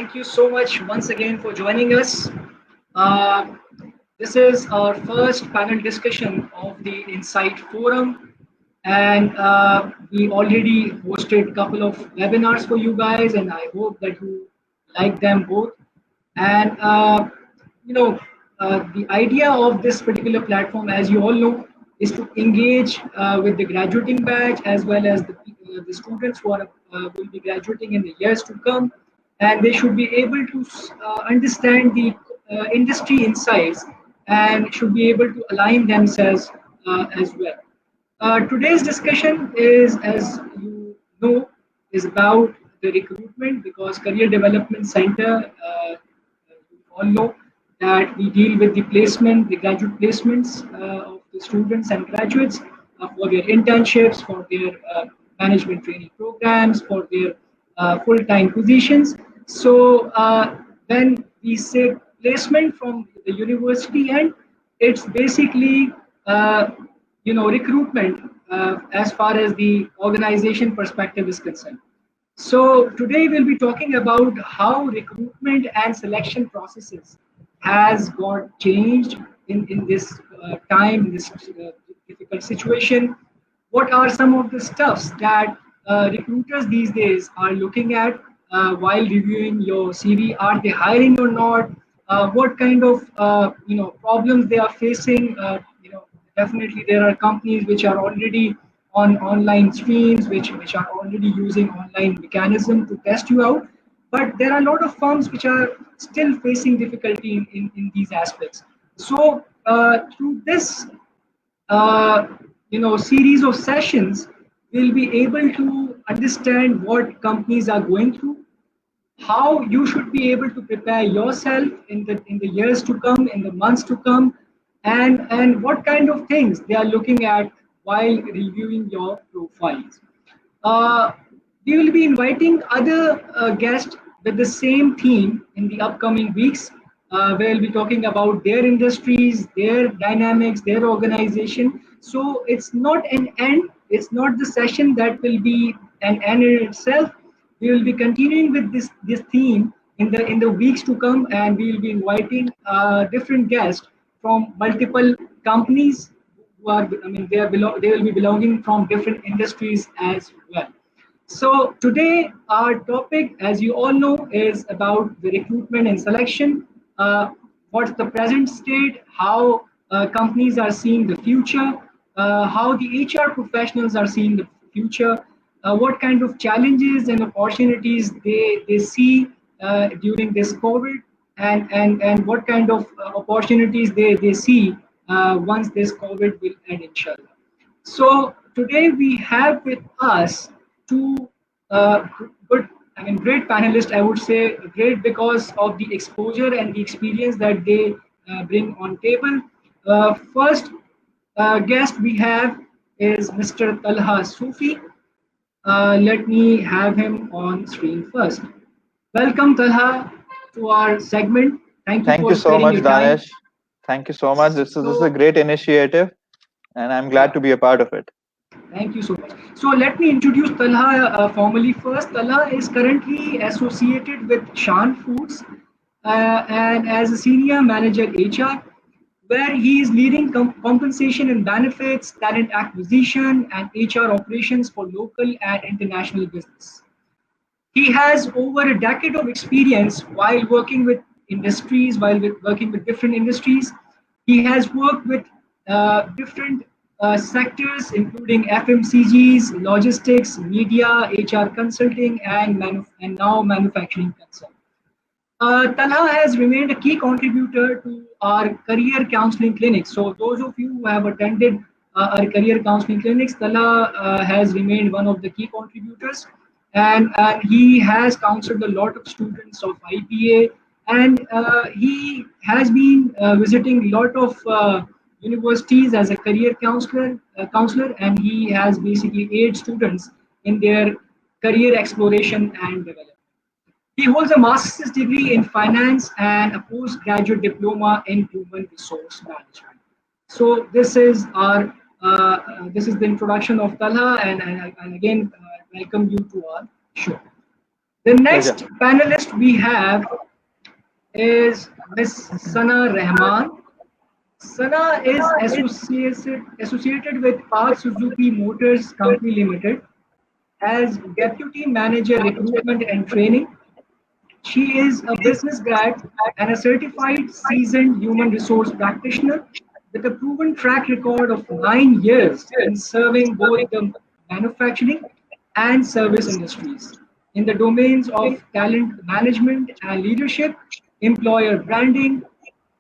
Thank you so much once again for joining us. Uh, this is our first panel discussion of the Insight Forum, and we already hosted a couple of webinars for you guys, and I hope that you like them both. And you know, the idea of this particular platform, as you all know, is to engage with the graduating batch as well as the students who are will be graduating in the years to come, and they should be able to understand the industry insights and should be able to align themselves as well. Today's discussion is, as you know, is about the recruitment because Career Development Center, you all know that we deal with the placement, the graduate placements of the students and graduates for their internships, for their management training programs, for their full-time positions. So when we say placement from the university end, it's basically recruitment as far as the organization perspective is concerned. So today we'll be talking about how recruitment and selection processes has got changed in this time, in this difficult situation. What are some of the stuffs that recruiters these days are looking at while reviewing your CV? Are they hiring or not? What kind of problems they are facing? Definitely there are companies which are already on online streams, which are already using online mechanism to test you out. But there are a lot of firms which are still facing difficulty in these aspects. So through this series of sessions, we'll be able to understand what companies are going through, how you should be able to prepare yourself in the years to come, in the months to come, and what kind of things they are looking at while reviewing your profiles. Uh, we will be inviting other guests with the same theme in the upcoming weeks, where we'll be talking about their industries, their dynamics, their organization. So it's not an end, it's not the session that will be an end in itself. We will be continuing with this theme in the weeks to come, and we will be inviting different guests from multiple companies who are, I mean, they will be belonging from different industries as well. So today our topic, as you all know, is about the recruitment and selection. What's the present state? How companies are seeing the future? How the HR professionals are seeing the future? What kind of challenges and opportunities they see during this COVID, and what kind of opportunities they see once this COVID will end, inshallah. So today we have with us two good, I mean, great panelists. I would say great because of the exposure and the experience that they bring on table. First guest we have is Mr. Talha Sufi. Let me have him on screen first. Welcome, Talha, to our segment. Thank you Thank for you so sparing much, your time. Danesh. Thank you so much. This is a So, great initiative, and I'm glad to be a part of it. thank you so much. So let me introduce Talha formally first. Talha is currently associated with Shan Foods and as a senior manager HR, where he is leading compensation and benefits, talent acquisition, and HR operations for local and international business. He has over a decade of experience while working with industries, working with different industries. He has worked with different sectors, including FMCGs, logistics, media, HR consulting, and now manufacturing concern. Talha has remained a key contributor to our career counseling clinics. So those of you who have attended our career counseling clinics, Talha has remained one of the key contributors, and he has counseled a lot of students of IBA, and he has been visiting a lot of universities as a career counselor, and he has basically aided students in their career exploration and development. He holds a master's degree in finance and a postgraduate diploma in human resource management. So this is the introduction of Talha, and again welcome you to our show. The Pleasure. next panelist we have is Miss Sana Rahman. Sana is associated with Park Suzuki Motors Company Limited as Deputy Manager Recruitment and Training. She is a business grad and a certified seasoned human resource practitioner with a proven track record of 9 years in serving both the manufacturing and service industries in the domains of talent management and leadership, employer branding,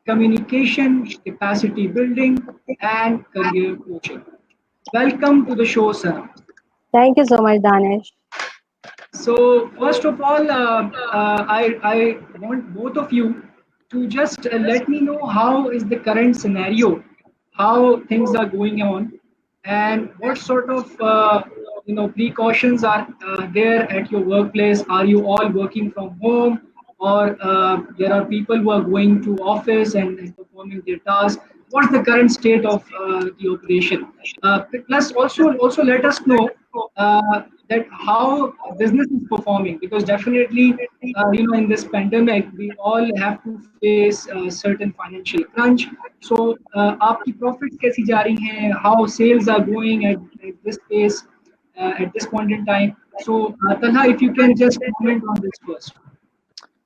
communication, capacity building, and career coaching. Welcome to the show, Sana. Thank you so much, Danish. So first of all, I want both of you to just let me know how is the current scenario, how things are going on, and what sort of precautions are there at your workplace. Are you all working from home, or there are people who are going to office and performing their tasks? What's the current state of the operation? Plus, also let us know that how business is performing, because definitely in this pandemic we all have to face certain financial crunch. So आपकी profits कैसी जा रही हैं, how sales are going at this pace at this point in time. So Talha, if you can just comment on this first.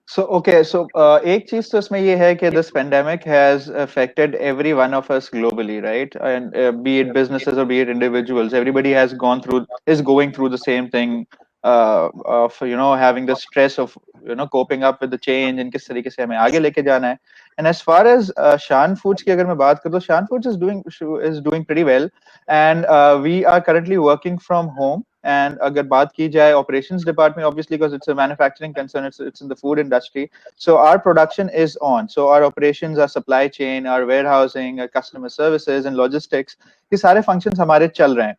So okay, so एक चीज तो इसमें ये है कि this pandemic has affected every one of us globally, right? And be it businesses or be it individuals, everybody has is going through the same thing of having the stress of coping up with the change and किस तरीके से हमें आगे लेके जाना है. And as far as Shan Foods की अगर मैं बात करूँ, तो Shan Foods is doing pretty well, and we are currently working from home. And अगर बात की जाए operations department, obviously because it's a manufacturing concern, it's in the food industry. So our production is on. So our operations, our supply chain, our warehousing, our customer services and logistics, ये सारे functions हमारे चल रहे हैं.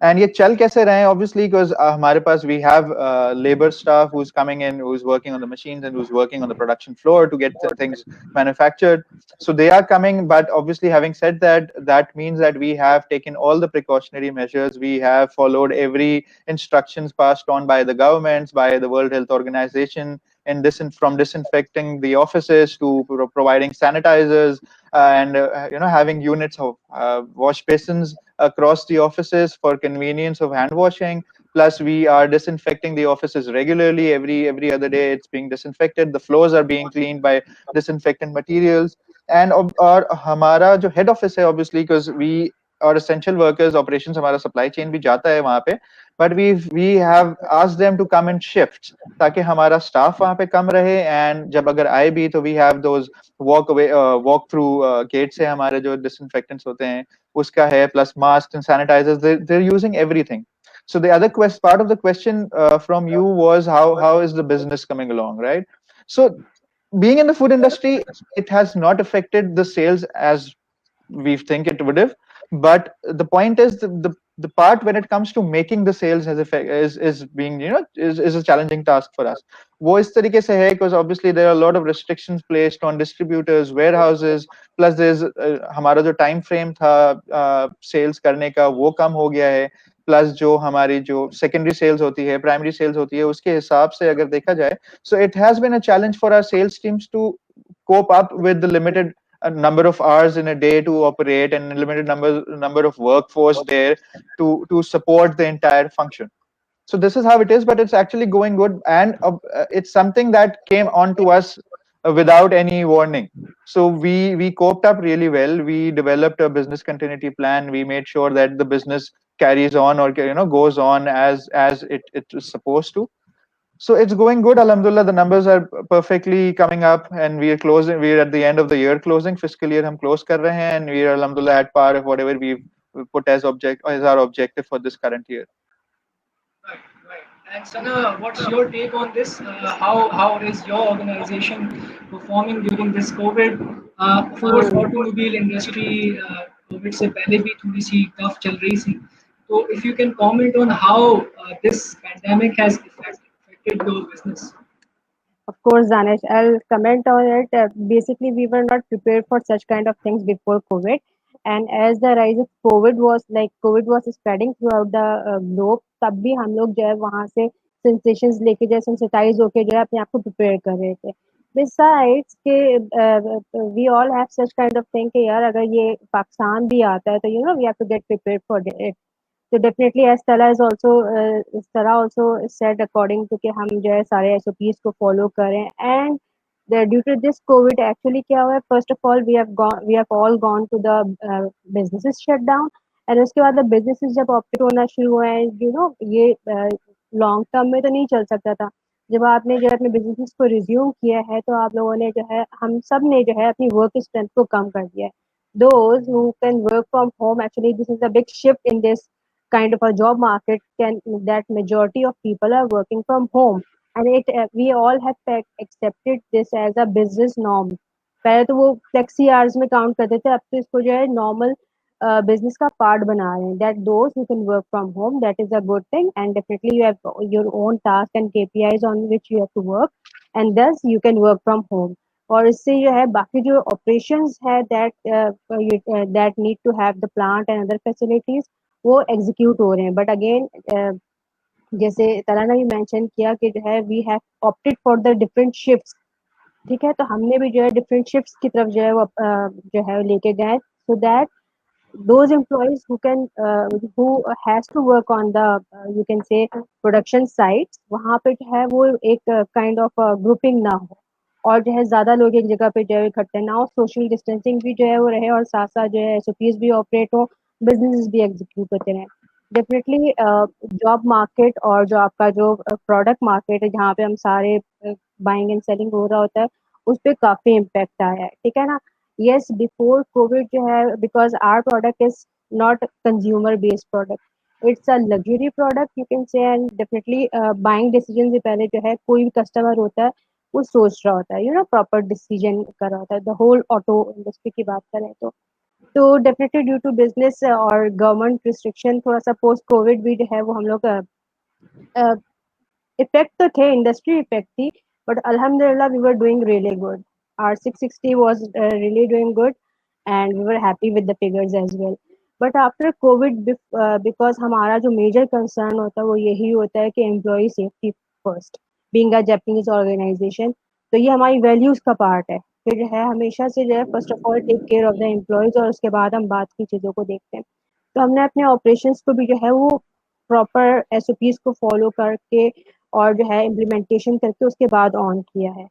And ये चल कैसे रहे हैं? Obviously because हमारे पास we have labor staff who's coming in, who's working on the machines and who's working on the production floor to get things manufactured. So they are coming, but obviously having said that, that means that we have taken all the precautionary measures. We have followed every instructions passed on by the governments, by the World Health Organization, and from disinfecting the offices to providing sanitizers, and having units of wash basins across the offices for convenience of hand washing. Plus we are disinfecting the offices regularly. Every other day it's being disinfected. The floors are being cleaned by disinfectant materials. And और हमारा जो head office है, obviously because we are essential workers, operations हमारा supply chain भी जाता है वहाँ पे, but we have asked them to come in shifts ताकि हमारा staff वहाँ पे कम रहे. And जब अगर आए भी तो we have those walk through gates से हमारे जो disinfectants होते हैं उसका है, plus masks and sanitizers. They're using everything. So the other part of the question from you was how is the business coming along, right? So being in the food industry, it has not affected the sales as we think it would have. But the point is the part when it comes to making the sales is being is a challenging task for us. वो इस तरीके से है because obviously there are a lot of restrictions placed on distributors, warehouses. Plus there's हमारा जो time frame था sales करने का वो कम हो गया है. प्लस जो हमारी जो सेकेंडरी सेल्स होती है, प्राइमरी सेल्स होती है, उसके हिसाब से अगर देखा जाए, so it has been a challenge for our sales teams to cope up with the limited number of hours in a day to operate and limited number of workforce there to support the entire function. So this is how it is, but it's actually going good, and it's something that came on to us without any warning. So we coped up really well. We developed a business continuity plan. We made sure that the business carries on or goes on as it is supposed to. So it's going good, alhamdulillah. The numbers are perfectly coming up, and we are closing. We are at the end of the year closing. Fiscal year हम close कर रहे हैं, and we are alhamdulillah at par of whatever we've put as our objective for this current year. Right. And Sana, what's your take on this? How is your organization performing during this COVID? Of course, automobile industry COVID से पहले भी थोड़ी सी tough चल रही थी. So if you can comment on how this pandemic has affected your business. Of course, Danish, I'll comment on it. Basically, we were not prepared for such kind of things before COVID. And as the rise of COVID was spreading throughout the globe, तब भी हम लोग जो है वहाँ से sensations लेके जो है सेंसिटाइज होके जो है अपने आप को प्रिपेयर कर रहे थे। बिसाइड्स के we all have such kind of thing कि यार अगर ये पाकिस्तान भी आता है तो you know we have to get prepared for it. तो डेफिनेटली एज तला इज ऑल्सो इस तरह ऑल्सो सेट अकॉर्डिंग टू कि हम जो है सारे एसओपीज को फॉलो करें and due to this COVID actually क्या हुआ है, first of all we have all gone to the businesses shut down and उसके बाद बिजनेसेस जब ऑपरेट होना शुरू हुए हैं यू नो ये लॉन्ग टर्म में तो नहीं चल सकता था। जब आपने जो है अपने बिजनेस को रिज्यूम किया है तो आप लोगों ने जो है हम सब ने जो है अपनी वर्क स्ट्रेंथ को कम कर दिया है। Those who can work from home, actually this is a big shift in this kind of a job market, can that majority of people are working from home and it we all have accepted this as a business norm। पहले तो वो flexi hours में count करते थे, अब तो इसको जो है नॉर्मल बिजनेस का पार्ट बना रहे हैं। That those who can work from home, that is a good thing and definitely you have your own task and KPIs on which you have to work and thus you can work from home. और इससे जो है बाकी जो operations है that need to have the plant and other facilities वो execute हो रहे हैं। बट अगेन जैसे तराना भी मेंशन किया कि जो है we have opted for the different shifts. ठीक है, तो हमने भी जो है डिफरेंट शिफ्ट्स की तरफ जो है वो जो है लेके गए so that those employees who has to work on the you can say production sites, वहाँ पे जो है वो एक काइंड ऑफ ग्रुपिंग ना हो और जो है ज्यादा लोग एक जगह पे जो है इकट्ठे ना हो, सोशल डिस्टेंसिंग भी जो है वो रहे और साथ साथ जो है एसओपीज भी ऑपरेट हो, बिजनेस भी एग्जीक्यूट होते रहे। डेफिनेटली जॉब मार्केट और जो आपका जो प्रोडक्ट मार्केट है जहाँ पे हम सारे बाइंग एंड सेलिंग हो रहा होता है उस पर काफी इम्पेक्ट आया है। ठीक है ना। yes, before covid जो है because our product is not consumer based product, it's a luxury product you can say and definitely buying decision से पहले जो है कोई भी कस्टमर होता है वो सोच रहा होता है, यू नो प्रॉपर डिसीजन कर रहा होता है। द होल ऑटो इंडस्ट्री की बात करें तो डेफिनेटली ड्यू टू बिजनेस और गवर्नमेंट रिस्ट्रिक्शन थोड़ा सा पोस्ट कोविड भी जो है वो हम लोग इफेक्ट तो थे, इंडस्ट्री इफेक्ट थी, बट अल्हम्दुलिल्लाह we were doing really good. Our 660 was really doing good and we were happy with the figures as well. But after COVID because हमारा जो मेजर कंसर्न होता है वो यही होता है कि employ safety first, being a Japanese organisation, तो ये हमारी वैल्यूज का पार्ट है कि जो है हमेशा से जो है first of all take care of the employees और उसके बाद हम बात की चीज़ों को देखते हैं। तो हमने अपने ऑपरेशंस को भी जो है वो प्रॉपर एसओपीज को फॉलो करके और जो है इम्प्लीमेंटेशन करके उसके बाद ऑन किया है।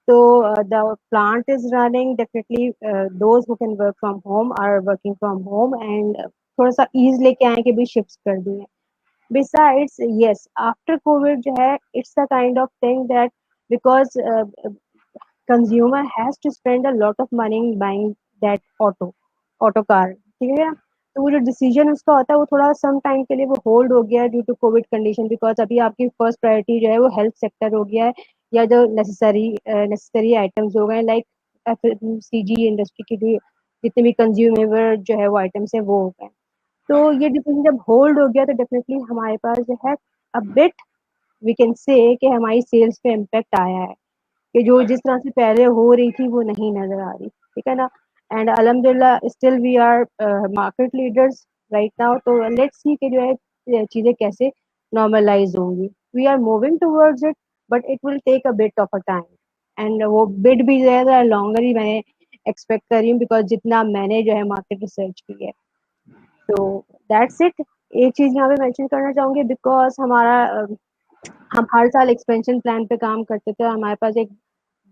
तो the plant is running definitely, those who can work from home are working from home and थोड़ा सा ईज लेके आए कि भी शिफ्ट कर दिए। बिसाइड्स यस आफ्टर कोविड जो है it's the kind of thing that because consumer has to spend a lot of money in buying that auto car। ठीक है ना। तो वो जो डिसीजन उसका होता है वो थोड़ा सम टाइम के लिए वो होल्ड हो गया है due to COVID condition, because अभी आपकी फर्स्ट प्रायोरिटी जो है वो हेल्थ सेक्टर हो गया है या जो नेसेसरी आइटम्स हो गए लाइक एफएमसीजी इंडस्ट्री की जो जितने भी कंज्यूमेबल जो है वो आइटम्स है वो हो गए। तो ये डिसीजन जब होल्ड हो गया तो डेफिनेटली हमारे पास जो है a bit we can say कि हमारी सेल्स पे इम्पेक्ट आया है कि जो जिस तरह से पहले हो रही थी वो नहीं नजर आ रही। ठीक है ना। एंड अल्हम्दुलिल्लाह still we are market leaders right now, तो लेट्स सी कि जो है चीजें कैसे नॉर्मलाइज होंगी। We are moving towards it but it will take a bit of a time and वो बिट भी ज्यादा लॉन्गर ही मैं एक्सपेक्ट कर रही हूँ बिकॉज जितना मैंने जो है मार्केट रिसर्च की है। तो दैट्स इट। एक चीज यहाँ पे मेंशन करना चाहूंगी बिकॉज हमारा हम हर साल एक्सपेंशन प्लान पे काम करते थे, हमारे पास एक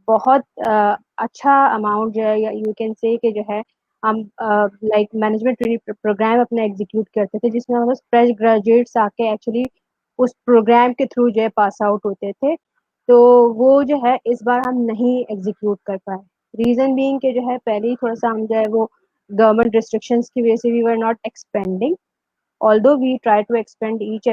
बहुत अच्छा अमाउंट जो है या यू कैन से कि जो है हम लाइक मैनेजमेंट ट्रेनिंग प्रोग्राम अपना एग्जीक्यूट करते थे जिसमें हमारे फ्रेश ग्रेजुएट्स आके एक्चुअली उस प्रोग्राम के थ्रू जो है पास आउट होते थे। तो वो जो है इस बार हम नहीं एग्जीक्यूट कर पाए, रीजन बीइंग कि जो है पहले ही थोड़ा सा हम जो है वो गवर्नमेंट रिस्ट्रिक्शंस की वजह से we were not expanding, although we try to expand each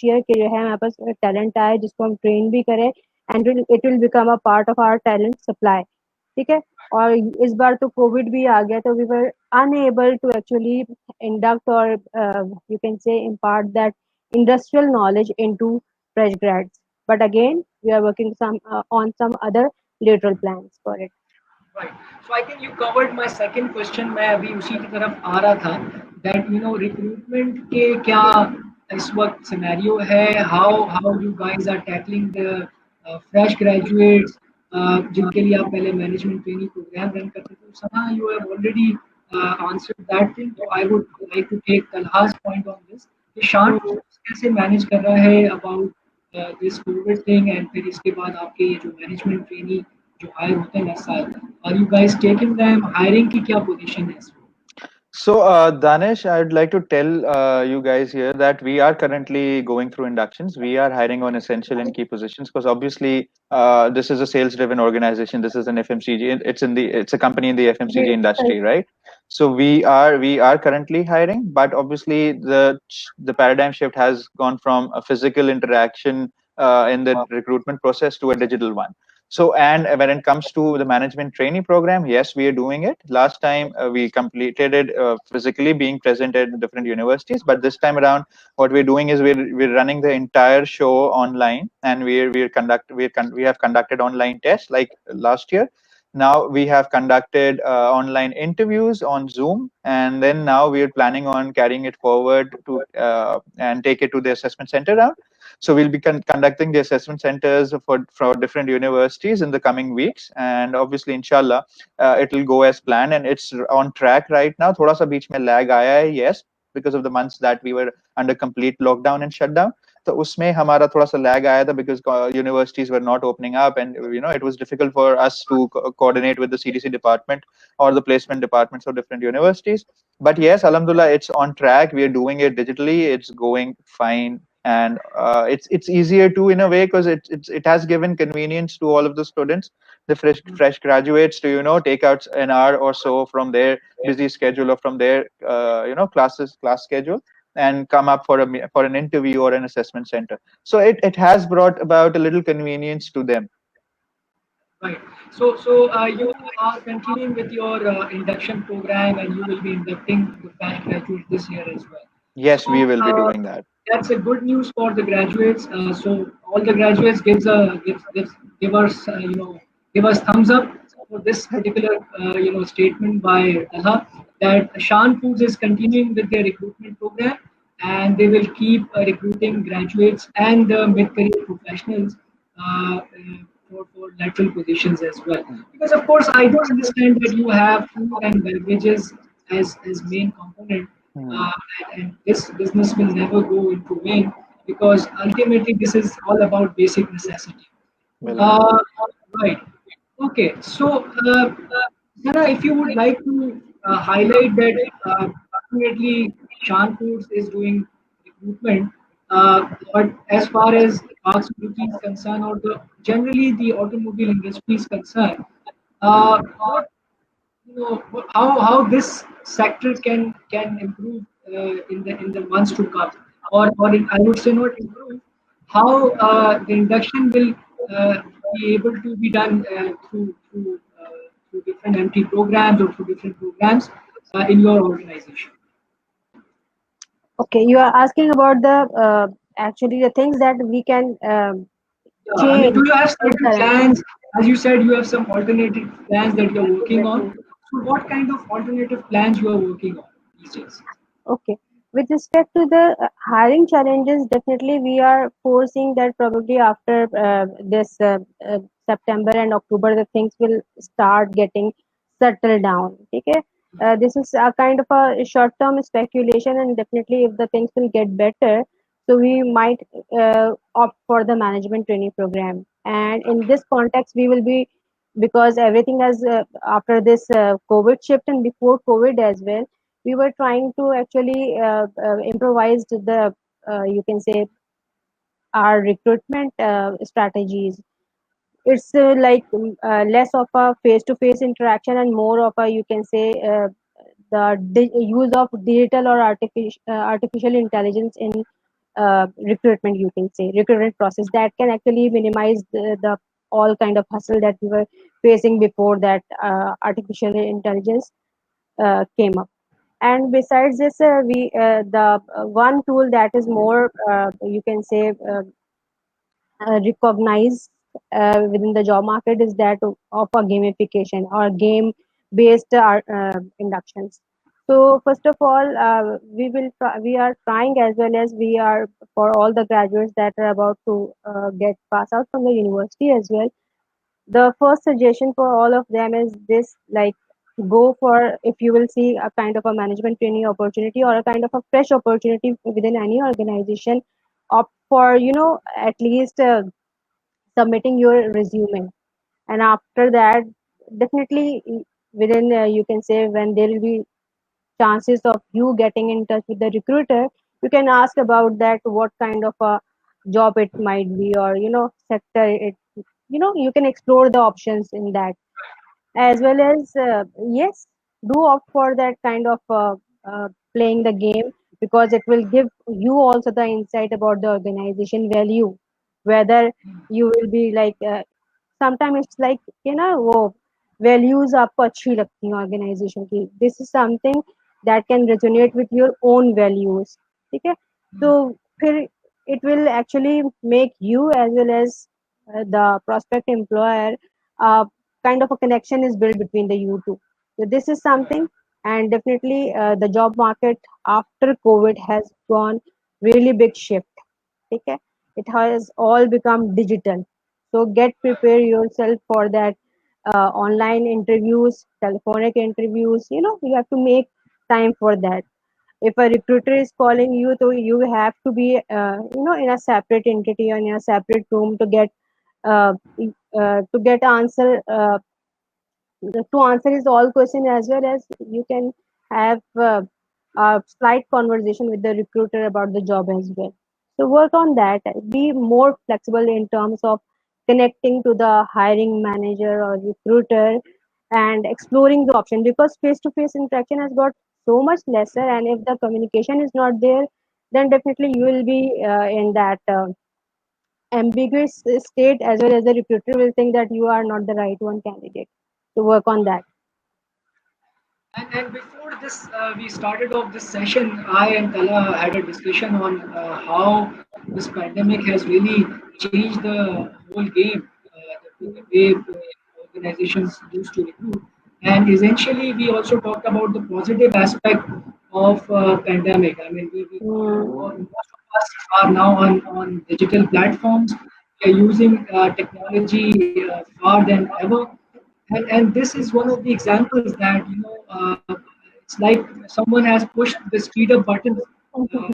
year के जो है हमारे पास टैलेंट आए जिसको हम ट्रेन भी करें and it will become a part of our talent supply. ठीक है। और इस बार तो कोविड भी आ गया तो we were unable to actually induct और you can say impart that industrial knowledge into fresh grads, but again we are working on some other lateral plans for it। Right. So I think you covered my second question. मैं अभी उसी की तरफ आ रहा था that you know recruitment के क्या इस वक्त सिनेरियो है, how you guys are tackling the fresh graduates जिनके लिए आप पहले मैनेजमेंट ट्रेनिंग प्रोग्राम रन करते थे. सना, you have already answered that thing. तो I would like to take Talha's point on this कि शान Mhm. कैसे मैनेज कर रहा है about this COVID thing, and फिर इसके बाद आपके ये जो मैनेजमेंट ट्रेनिंग जो हायर होते हैं next साल, are you guys taking them? Hiring की क्या पोजीशन है इसमें? So, Danish, I'd like to tell you guys here that we are currently going through inductions. We are hiring on essential and key positions because obviously this is a sales-driven organization. This is an FMCG. It's a company in the FMCG Yes, industry, correct. right? So we are currently hiring, but obviously the paradigm shift has gone from a physical interaction in the recruitment process to a digital one. So, and when it comes to the management trainee program, yes, we are doing it. Last time we completed it physically being present at different universities, but this time around, what we're doing is we're running the entire show online, and we have conducted online tests like last year. Now we have conducted online interviews on Zoom, and then now we are planning on carrying it forward to and take it to the assessment center round. So we'll be conducting the assessment centers for different universities in the coming weeks, and obviously, inshallah, it will go as planned, and it's on track right now. थोड़ा सा बीच में lag आया है, yes, because of the months that we were under complete lockdown and shutdown. तो उसमें हमारा थोड़ा सा lag आया था because universities were not opening up, and it was difficult for us to coordinate with the CDC department or the placement departments of different universities. But yes, alhamdulillah, it's on track. We are doing it digitally. It's going fine, and it's easier too in a way because it has given convenience to all of the students, the fresh graduates, to take out an hour or so from their busy schedule or from their class schedule and come up for an interview or an assessment center. So it has brought about a little convenience to them. Right. So you are continuing with your induction program, and you will be inducting the fresh graduates this year as well. Yes, we So will be doing that. that's a good news for the graduates. So all the graduates give us give us thumbs up for this particular statement by Talha, that Shan Foods is continuing with their recruitment program, and they will keep recruiting graduates and mid-career professionals for lateral positions as well. Because of course I do understand that you have food and beverages as main component, Hmm. uh, and this business will never go into vain, because ultimately this is all about basic necessity. Bilkul. Uh, right. Okay. So, Sana, if you would like to highlight that, definitely Shan Foods is doing recruitment, but as far as Park Suzuki is concerned, or generally the automobile industry is concerned, what how this sector can improve in the months to come, I would say not improve, how the induction will uh, be able to be done through different MT programs or through different programs in your organization. Okay, you are asking about the actually the things that we can Yeah, I mean, change do you have in certain current. plans? As you said, you have some alternative plans that you're working on. Definitely. So what kind of alternative plans you are working on these days? Okay. With respect to the hiring challenges, definitely we are foreseeing that probably after this September and October, the things will start getting settled down. Okay. This is a kind of a short-term speculation, and definitely if the things will get better, so we might opt for the management training program. And in this context, we will be, because everything has after this COVID shift and before COVID as well, we were trying to actually improvise the you can say our recruitment strategies. It's less of a face-to-face interaction and more of a, you can say, use of digital or artificial intelligence in recruitment, you can say recruitment process, that can actually minimize the all kind of hustle that we were facing before that artificial intelligence came up. And besides this, we the one tool that is more you can say recognized within the job market is that of a gamification or game based inductions. So first of all, we are trying, as well as we are, for all the graduates that are about to get pass out from the university as well. The first suggestion for all of them is this: like, go for, if you will see a kind of a management training opportunity or a kind of a fresh opportunity within any organization, opt for, at least submitting your resume. And after that, definitely, within, you can say, when there will be chances of you getting in touch with the recruiter, you can ask about that, what kind of a job it might be, or sector it, you can explore the options in that, as well as, yes, do opt for that kind of playing the game, because it will give you also the insight about the organization value, whether you will be like, sometimes it's like, वो values आपको अच्छी लगती हैं organization की, this is something that can resonate with your own values, ठीक है, तो फिर it will actually make you, as well as the prospect employer, kind of a connection is built between the you two. So this is something, and definitely the job market after COVID has gone really big shift. Okay, it has all become digital. So get prepare yourself for that, online interviews, telephonic interviews. You have to make time for that. If a recruiter is calling you, so you have to be, in a separate entity or in a separate room uh, to get answer, to answer his all question, as well as you can have a slight conversation with the recruiter about the job as well. So work on that. Be more flexible in terms of connecting to the hiring manager or recruiter and exploring the option, because face-to-face interaction has got so much lesser, and if the communication is not there, then definitely you will be in that ambiguous state, as well as the recruiter will think that you are not the right one candidate. To work on that. And before this, we started off this session. I and Tala had a discussion on how this pandemic has really changed the whole game, the way organizations used to recruit. And essentially, we also talked about the positive aspect of pandemic. I mean, Mm, most of us are now on digital platforms. We are using technology far than ever, and this is one of the examples that it's like someone has pushed the speed up button uh,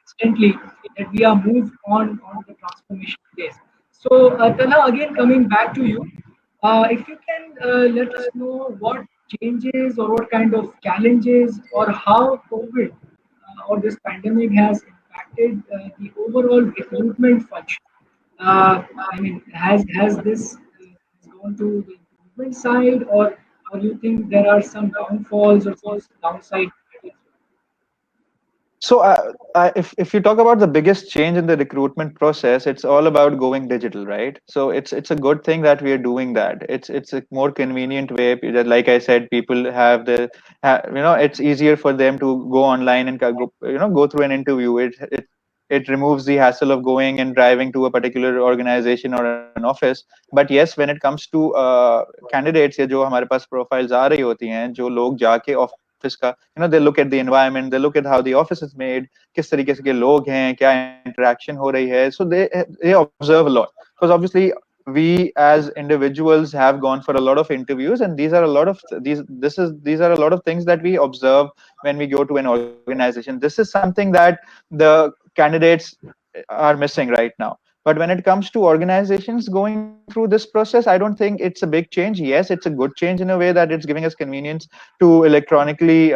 instantly, that we are moved on the transformation phase. So Tala, again coming back to you, if you can let us know what changes or what kind of challenges or how COVID or this pandemic has impacted the overall recruitment function. I mean, has this has gone to the improvement side, or you think there are some downfalls or some downside to it as So, if you talk about the biggest change in the recruitment process, it's all about going digital, right? So it's a good thing that we are doing that. It's a more convenient way. That, like I said, people have it's easier for them to go online and go through an interview. It removes the hassle of going and driving to a particular organization or an office. But yes, when it comes to candidates या जो हमारे पास profiles आ रही होती हैं, जो लोग जाके office का, they look at the environment, they look at how the office is made, किस तरीके से के लोग हैं, क्या interaction हो रही है, so they observe a lot, because obviously we as individuals have gone for a lot of interviews, and these are a lot of these are a lot of things that we observe when we go to an organization. This is something that the candidates are missing right now. But when it comes to organizations going through this process, I don't think it's a big change. Yes, it's a good change in a way that it's giving us convenience to electronically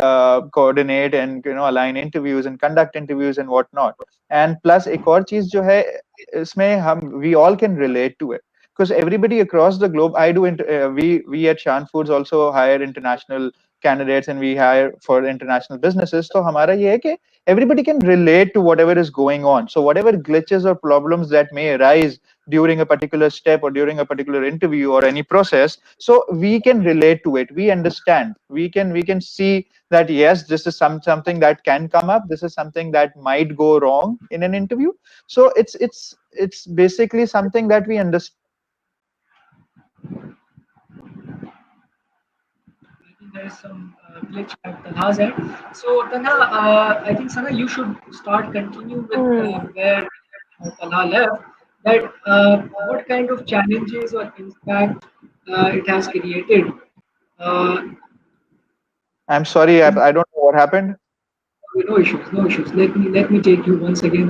coordinate and align interviews and conduct interviews and whatnot. And plus एक और चीज जो है इसमें हम we all can relate to it, because everybody across the globe, we at Shan Foods also hire international candidates, and we hire for international businesses. So हमारा ये है कि everybody can relate to whatever is going on. So whatever glitches or problems that may arise during a particular step or during a particular interview or any process, so we can relate to it, we understand, we can see that yes, this is something that can come up, this is something that might go wrong in an interview. So it's basically something that we understand, and we can there's some glitch at Tanha's end. So Tanha, I think Sana, you should start continue with Hmm. where Talha left. That what kind of challenges or impact it has created. Uh, I'm sorry, I don't know what happened. no issues, no issues. Let me take you once again.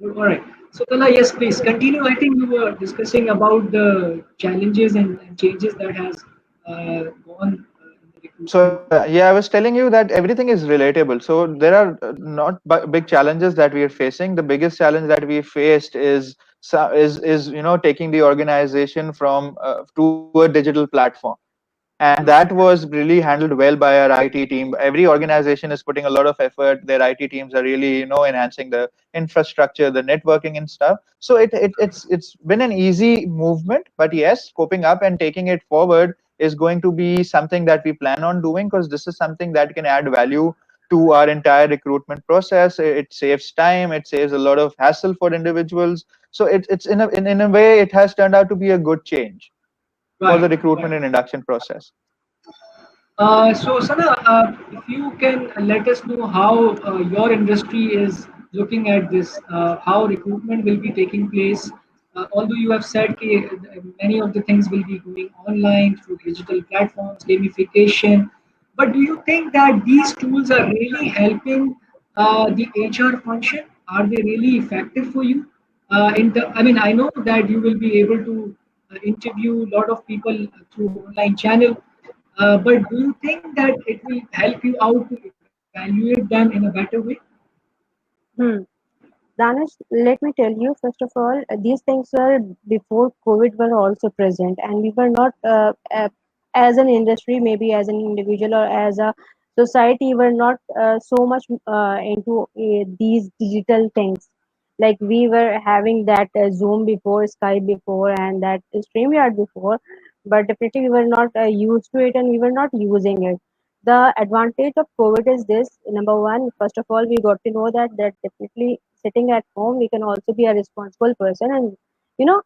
All right. So Talha, yes, please continue. I think you were discussing about the challenges and changes that has gone in the recruitment. So yeah, I was telling you that everything is relatable. So there are not big challenges that we are facing. The biggest challenge that we faced is taking the organization from to a digital platform, and that was really handled well by our IT team. Every organization is putting a lot of effort. Their IT teams are really enhancing the infrastructure, the networking and stuff. So it's been an easy movement, but yes, coping up and taking it forward is going to be something that we plan on doing, because this is something that can add value to our entire recruitment process. It saves time, it saves a lot of hassle for individuals. So it's in a way it has turned out to be a good change for the Right, right. recruitment and induction process. So, Sana, if you can let us know how your industry is looking at this, how recruitment will be taking place. Although you have said many of the things will be going online through digital platforms, gamification, but do you think that these tools are really helping the HR function? Are they really effective for you? I mean, I know that you will be able to interview a lot of people through online channel, but do you think that it will help you out to evaluate them in a better way? Hmm. Danish, let me tell you, first of all, these things were before COVID were also present, and we were not, as an industry, maybe as an individual or as a society, were not so much into these digital things. Like we were having that Zoom before, Skype before, and that StreamYard before, but definitely we were not used to it and we were not using it. The advantage of COVID is this: number one, first of all, we got to know that definitely sitting at home, we can also be a responsible person and you know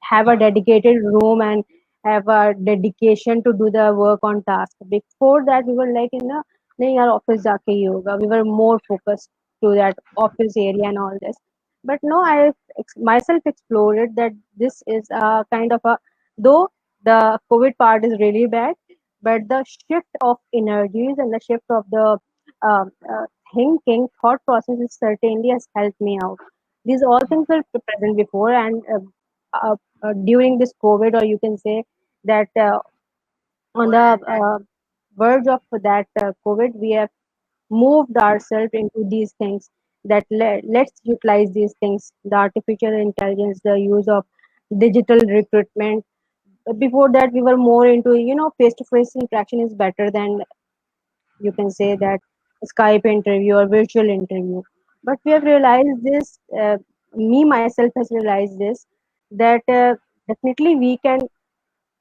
have a dedicated room and have a dedication to do the work on task. Before that, we were like in the nahi yaar office jaake hi hoga. We were more focused to that office area and all this. But no, I myself explored that this is a kind of a, though the COVID part is really bad, but the shift of energies and the shift of the um, uh, thinking thought process is certainly has helped me out. These all things were present before, and during this COVID, or you can say that on the verge of that COVID, we have moved ourselves into these things, that let's utilize these things, the artificial intelligence, the use of digital recruitment. Before that, we were more into face to face interaction is better than, you can say, that Skype interview or virtual interview. But we have realized this, me myself has realized this, that definitely we can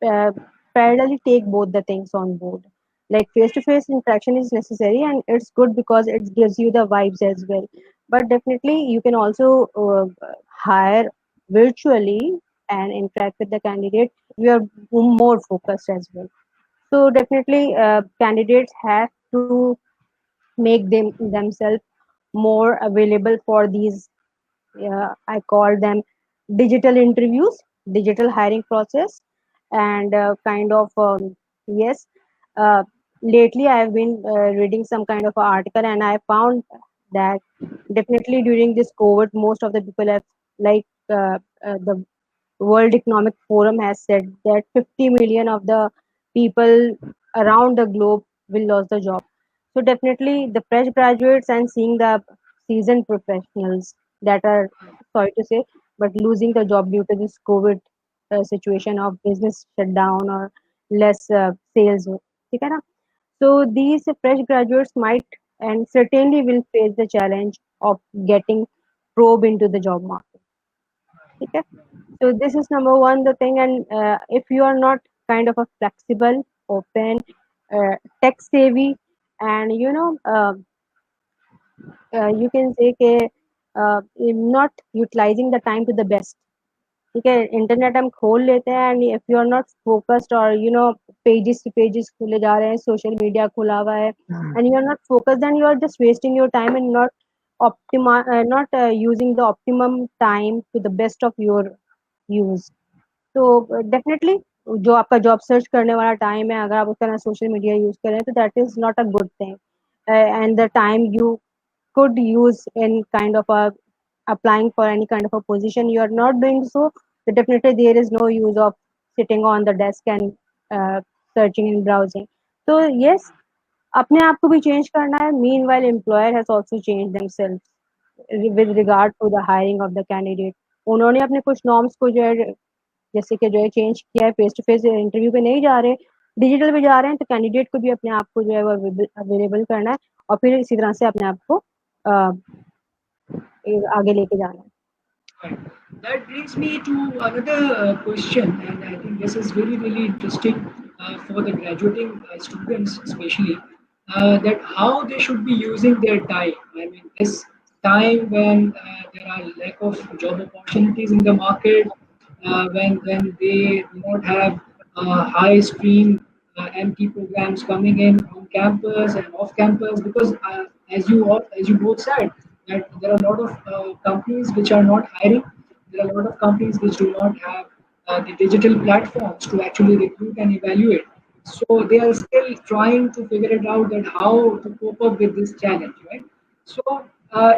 uh, parallelly take both the things on board. Like face to face interaction is necessary and it's good because it gives you the vibes as well. But definitely you can also hire virtually and interact with the candidate. You are more focused as well. So definitely candidates have to make themselves more available for these, I call them digital interviews, digital hiring process, and kind of yes. Uh, Lately, I have been reading some kind of a article, and I found that definitely during this COVID, most of the people have, like the World Economic Forum has said that 50 million of the people around the globe will lose the job. So definitely the fresh graduates and seeing the seasoned professionals that are, sorry to say, but losing the job due to this COVID situation of business shutdown or less sales. ठीक है ना? So these fresh graduates might and certainly will face the challenge of getting probe into the job market. Okay? So this is number one, the thing. And if you are not kind of a flexible, open, tech savvy, and you can say not utilizing the time to the best. ठीक है, internet हम खोल लेते हैं and if you are not focused और pages से pages खुले जा रहे हैं, सोशल मीडिया खुला हुआ है and you are not focused, then you are just wasting your time and not using the optimum time to the best of your use. तो डेफिनेटली जो आपका जॉब सर्च करने वाला टाइम है, अगर आप उसका ना सोशल मीडिया यूज करें तो that is not a good thing, and the time you could use in kind of a applying for any kind of a position, you are not doing so, so definitely there is no use of sitting on the desk and searching and browsing. So yes, अपने आप को भी change करना है. Meanwhile, employer has also changed themselves with regard to the hiring of the candidate. उन्होंने अपने कुछ norms को जो है जैसे कि जो है चेंज किया है, फेस टू फेस इंटरव्यू पे नहीं जा रहे, डिजिटल पे जा रहे हैं, तो कैंडिडेट को भी अपने आप को जो है वो अवेलेबल करना है और फिर इसी तरह से अपने आप को आगे लेके जाना है. Right. That brings me to another question, and I think this is really, really interesting for the graduating students, especially that how they should be using their time. I mean, this time when there are lack of job opportunities in the market, when they do not have high stream MT programs coming in on campus and off campus, because as you both said, that there are a lot of companies which are not hiring. There are a lot of companies which do not have the digital platforms to actually recruit and evaluate. So they are still trying to figure it out that how to cope up with this challenge, right? So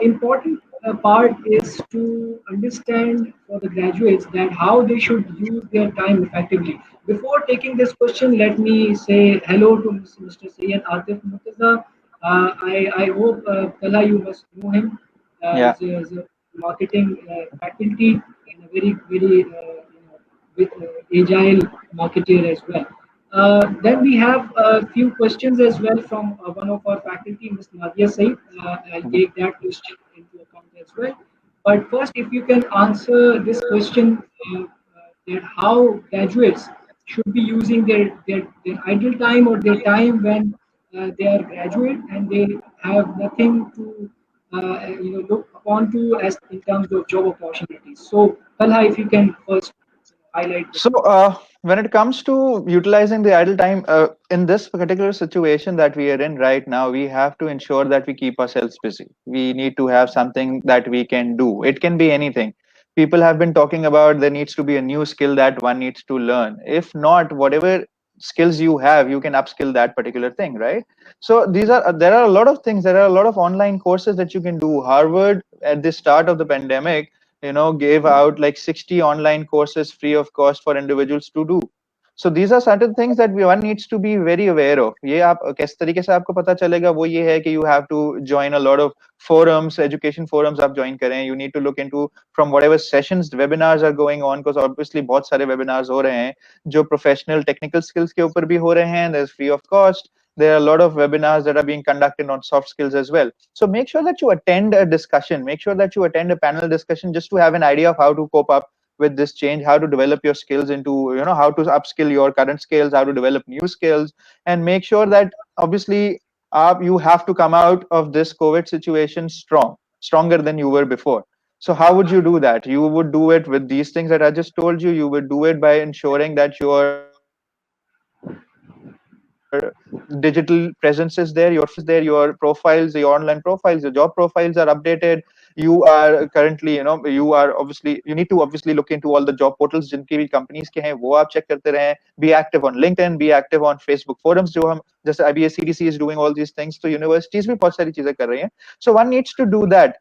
important part is to understand for the graduates that how they should use their time effectively. Before taking this question, let me say hello to Mr. Sayyid Atif Murtaza. I hope Talha, you must know him. Yeah. He's a marketing faculty and a very very with agile marketeer as well. Then we have a few questions as well from one of our faculty, Ms. Nadia Said. I'll Mhm. take that question into account as well. But first, if you can answer this question, that how graduates should be using their idle time or their time when they are graduate and they have nothing to look upon to as in terms of job opportunities. So, Talha, if you can first highlight this. So, when it comes to utilizing the idle time, in this particular situation that we are in right now, we have to ensure that we keep ourselves busy. We need to have something that we can do. It can be anything. People have been talking about there needs to be a new skill that one needs to learn. If not, whatever skills you have, you can upskill that particular thing, right? So there are a lot of things. There are a lot of online courses that you can do. Harvard at the start of the pandemic gave out like 60 online courses free of cost for individuals to do. So these are certain things that one needs to be very aware of. ये आप किस तरीके से आपको पता चलेगा वो ये है कि you have to join a lot of forums, education forums आप join करें. You need to look into from whatever sessions, webinars are going on, because obviously बहुत सारे webinars हो रहे हैं जो professional technical skills के ऊपर भी हो रहे हैं. There's free of cost. There are a lot of webinars that are being conducted on soft skills as well. So make sure that you attend a discussion, make sure that you attend a panel discussion just to have an idea of how to cope up with this change, how to develop your skills into, how to upskill your current skills, how to develop new skills, and make sure that obviously you have to come out of this COVID situation stronger than you were before. So how would you do that? You would do it with these things that I just told you. You would do it by ensuring that your digital presence is there, your profiles, your online profiles, your job profiles are updated. You are currently, you need to obviously look into all the job portals जिनकी भी companies के हैं वो आप check करते रहें. Be active on LinkedIn, be active on Facebook forums जो हम जैसे IBA CDC is doing all these things, तो universities भी बहुत सारी चीजें कर रही हैं. So one needs to do that.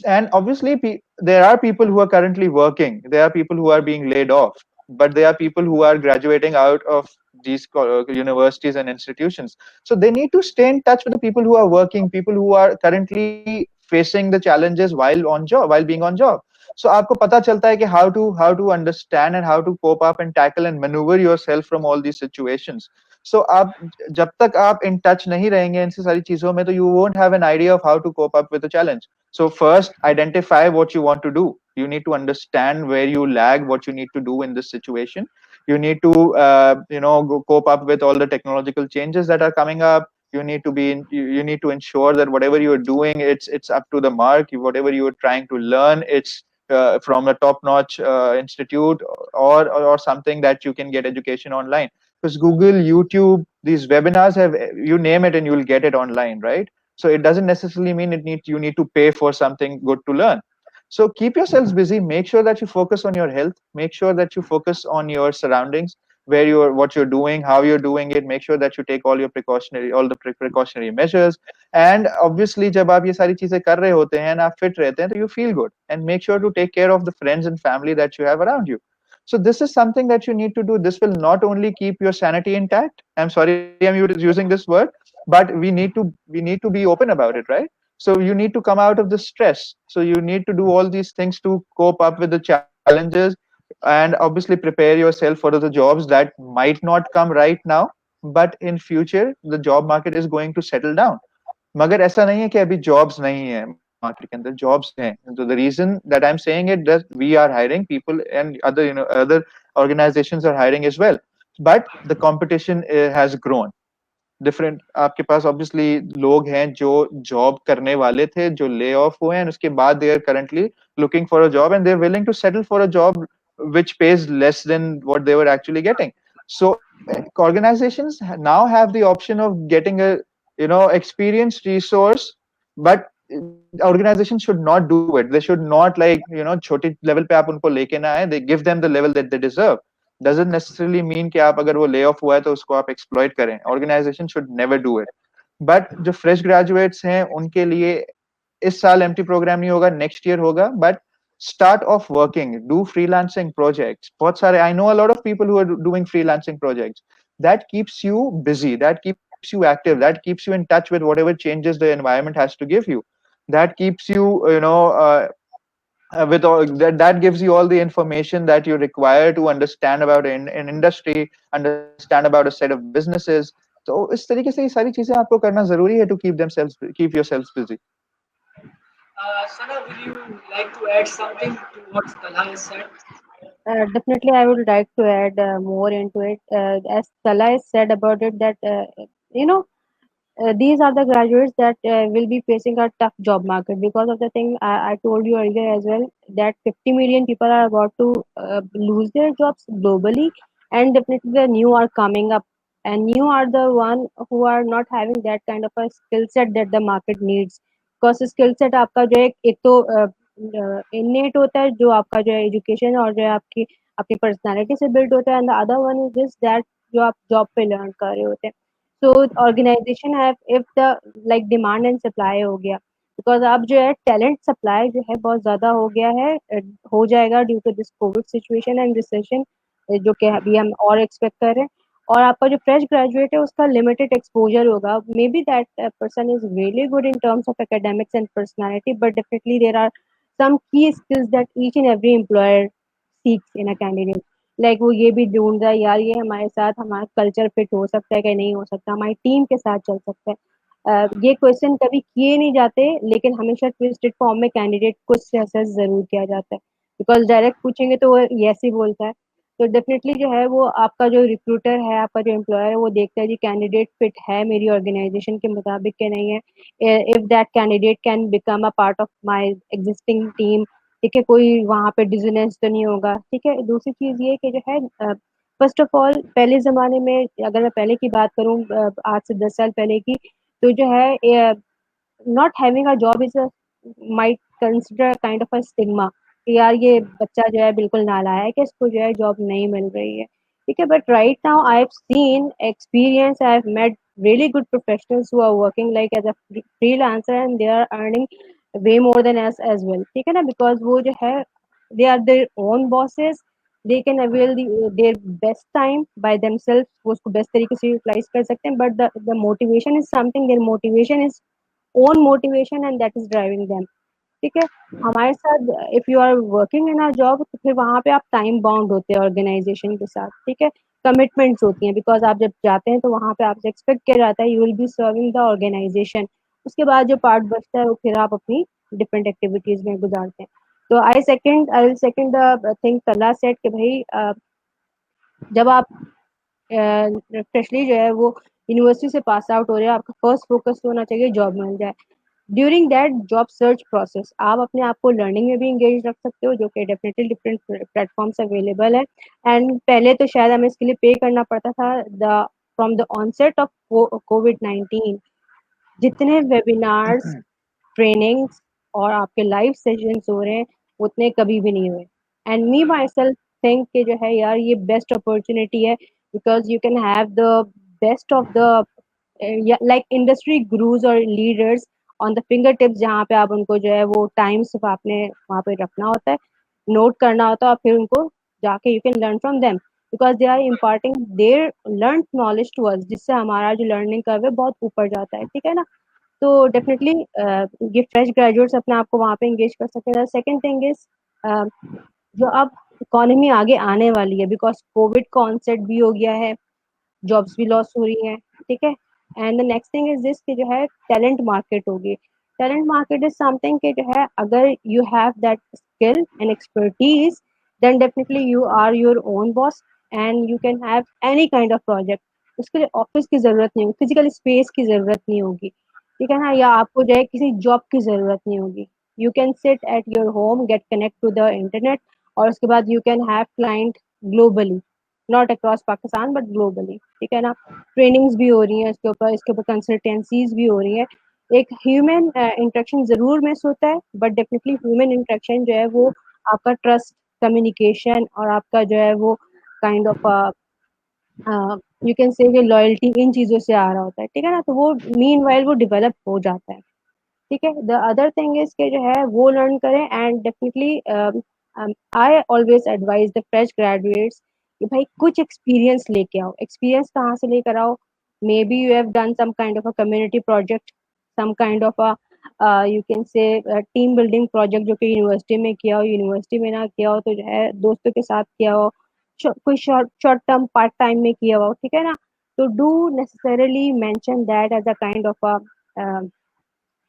And obviously there are people who are currently working, there are people who are being laid off, but there are people who are graduating out of these universities and institutions. So they need to stay in touch with the people who are working, people who are currently facing the challenges while being on job. So आपको पता चलता है कि how to understand and how to cope up and tackle and maneuver yourself from all these situations. So आप जब तक आप in touch नहीं रहेंगे इन सारी चीजों में, तो you won't have an idea of how to cope up with the challenge. So first, identify what you want to do. You need to understand where you lag, what you need to do in this situation. You need to cope up with all the technological changes that are coming up. You need to you need to ensure that whatever you're doing, it's up to the mark. Whatever you're trying to learn, it's from a top-notch institute, or something that you can get education online. Because Google, YouTube, these webinars have, you name it and you'll get it online, right? So it doesn't necessarily mean you need to pay for something good to learn. So keep yourselves busy. Make sure that you focus on your health. Make sure that you focus on your surroundings, where you're, what you're doing, how you're doing it. Make sure that you take all the precautionary measures. And obviously, जब आप ये सारी चीजें कर रहे होते हैं and आप fit रहते हैं, तो you feel good. And make sure to take care of the friends and family that you have around you. So this is something that you need to do. This will not only keep your sanity intact. I'm sorry I'm using this word, but we need to be open about it, right? So you need to come out of the stress. So you need to do all these things to cope up with the challenges, and obviously prepare yourself for the jobs that might not come right now, but in future the job market is going to settle down. मगर ऐसा नहीं है कि अभी jobs नहीं है market के अंदर, jobs हैं. So the reason that I'm saying it, that we are hiring people, and other, other organizations are hiring as well, but the competition has grown. Different आपके पास ऑब्वियसली लोग हैं जो जॉब करने वाले थे, जो ले ऑफ हुए हैं, उसके बाद they are currently looking for a job and they are willing to settle for a job which pays less than what they were actually getting. So organizations now have the option of getting a, experienced resource, but organizations should not do it. They should not, like, छोटे level पे आप उनको लेके ना आए. They give them the level that they deserve. Doesn't necessarily mean कि आप अगर वो lay off हुआ है तो उसको आप exploit करें. Organization should never do it. But जो fresh graduates हैं उनके लिए इस साल एमटी प्रोग्राम नहीं होगा, नेक्स्ट ईयर होगा, but start off working, do freelancing projects. बहुत सारे, I know a lot of people who are doing freelancing projects. That keeps you busy, that keeps you active, that keeps you in touch with whatever changes the environment has to give you. That keeps you, with all that gives you all the information that you require to understand about an industry, understand about a set of businesses. तो इस तरीके से ये सारी चीजें आपको करना जरूरी है to keep yourselves busy. Sana, will you like to add something to what Talha has said? Definitely, I would like to add more into it. As Talha has said about it, that you know, these are the graduates that will be facing a tough job market because of the thing I told you earlier as well, that 50 million people are about to lose their jobs globally, and definitely the new are coming up, and new are the one who are not having that kind of a skill set that the market needs. Because skill set आपका जो है, एक तो innate होता है जो आपका जो है एजुकेशन और जो है आपकी अपनी पर्सनालिटी से बिल्ड होता है, and the other one is this that जो आप जॉब पे लर्न कर रहे होते हैं. So organization have, if the like demand and supply हो गया, because अब जो है talent supply जो है बहुत ज़्यादा हो गया है, हो जाएगा due to this COVID situation and recession, जो कि अभी हम और expect कर रहे हैं. और आपका जो fresh graduate है उसका limited exposure होगा. Maybe that person is really good in terms of academics and personality, but definitely there are some key skills that each and every employer seeks in a candidate. Like वो ये भी ढूंढ रहा है, यार ये हमारे साथ हमारा कल्चर फिट हो सकता है कि नहीं हो सकता, हमारी टीम के साथ चल सकता है. ये क्वेश्चन कभी किए नहीं जाते, लेकिन हमेशा ट्विस्टेड फॉर्म में कैंडिडेट को असेस जरूर किया जाता है, बिकॉज डायरेक्ट पूछेंगे तो वो यस ही बोलता है. तो डेफिनेटली जो है वो आपका जो रिक्रूटर है, आपका जो एम्प्लॉयर है, वो देखता है जी कैंडिडेट फिट है मेरी ऑर्गेनाइजेशन के मुताबिक के नहीं है. If that candidate can become a part of my existing team, ठीक है, कोई वहाँ पे डिजनेस तो नहीं होगा. ठीक है, दूसरी चीज ये कि जो है फर्स्ट ऑफ ऑल पहले जमाने में, अगर मैं पहले की बात करूँ, आज से 10 साल पहले की, तो जो है not having a job is might consider kind of a stigma, कि यार ये बच्चा जो है बिल्कुल नालायक है, इसको जो है जॉब नहीं मिल रही है. ठीक है, but right now I have seen experience, I have met really good professionals who are working like as a freelancer and they are earning way more than us as well. ठीक है ना, because वो जो है they are their own bosses, they can avail their best time by themselves, वो उसको best तरीके से यूटिलाइज कर सकते हैं. But the motivation is something, their motivation is own motivation and that is driving them. ठीक है, हमारे साथ if you are working in our job, तो फिर वहाँ पे आप टाइम बाउंड होते हैं ऑर्गेनाइजेशन के साथ. ठीक है, कमिटमेंट्स होती हैं, बिकॉज आप जब जाते हैं तो वहाँ पे आपसे एक्सपेक्ट किया जाता है you will be serving the organisation. उसके बाद जो पार्ट बचता है वो फिर आप अपनी डिफरेंट एक्टिविटीज में गुजारते हैं. तो I will second the thing तला सेट कि भाई जब आप फ्रेशली जो है वो यूनिवर्सिटी से पास आउट हो रहे हैं, आपका फर्स्ट फोकस होना चाहिए जॉब मिल जाए. During that job search process आप अपने आप को लर्निंग में भी इंगेज रख सकते हो, जो कि डेफिनेटली डिफरेंट प्लेटफॉर्म्स अवेलेबल है। एंड पहले तो शायद हमें इसके लिए पे करना पड़ता था। The from the onset of कोविड-19 जितने वेबिनार्स, ट्रेनिंग्स और आपके लाइव सेशंस हो रहे हैं उतने कभी भी नहीं हुए। And me myself think कि जो है यार ये बेस्ट अपॉर्चुनिटी है, because you can have the best of the like industry gurus और leaders on the fingertips, जहाँ पे आप उनको जो है वो टाइम सिर्फ आपने वहाँ पे रखना होता है, नोट करना होता है, और फिर उनको जाके you can learn from them, because they are imparting their learn knowledge to us, जिससे हमारा जो लर्निंग कर्व है बहुत ऊपर जाता है, ठीक है ना। तो डेफिनेटली ये फ्रेश ग्रेजुएट्स अपने आप को वहाँ पे एंगेज कर सकते हैं। सेकंड थिंग इज जो अब इकोनॉमी आगे आने वाली है, बिकॉज कोविड का ऑनसेट भी हो गया है, जॉब्स भी लॉस हो रही हैं, ठीक है। And the next thing is this कि जो है टैलेंट मार्केट होगी। टैलेंट मार्केट इज समथिंग कि जो है अगर you have that skill and expertise, then definitely you are your own boss and you can have any kind of project. उसके लिए ऑफिस की जरूरत नहीं होगी, फिजिकल स्पेस की जरूरत नहीं होगी, ठीक है ना, या आपको जो है किसी जॉब की जरूरत नहीं होगी। You can sit at your home, get connect to the internet, और उसके बाद you can have client globally, not across Pakistan but globally, ठीक है ना। ट्रेनिंग्स भी हो रही हैं इसके ऊपर कंसल्टेंसीज भी हो रही हैं। एक ह्यूमन इंटरेक्शन जरूर मिस होता है, बट डेफिनेटली ह्यूमन इंटरेक्शन जो है वो आपका ट्रस्ट, कम्युनिकेशन और आपका जो है वो kind of you can say loyalty, इन चीजों से आ रहा होता है, ठीक है ना। तो वो मीन वाइल वो डिवेलप हो जाता है, ठीक है। द अदर थिंग इज के जो है वो लर्न करें। And definitely I always advise the fresh graduates कि भाई कुछ एक्सपीरियंस लेके आओ। एक्सपीरियंस कहाँ से लेकर आओ? Maybe you have done some kind of a community project, some kind of a you can say team building project, जो कि यूनिवर्सिटी में किया हो, यूनिवर्सिटी में ना किया हो तो जो है दोस्तों के साथ किया हो, कोई short short term part time में किया हो, ठीक है ना। तो do necessarily mention that as a kind of a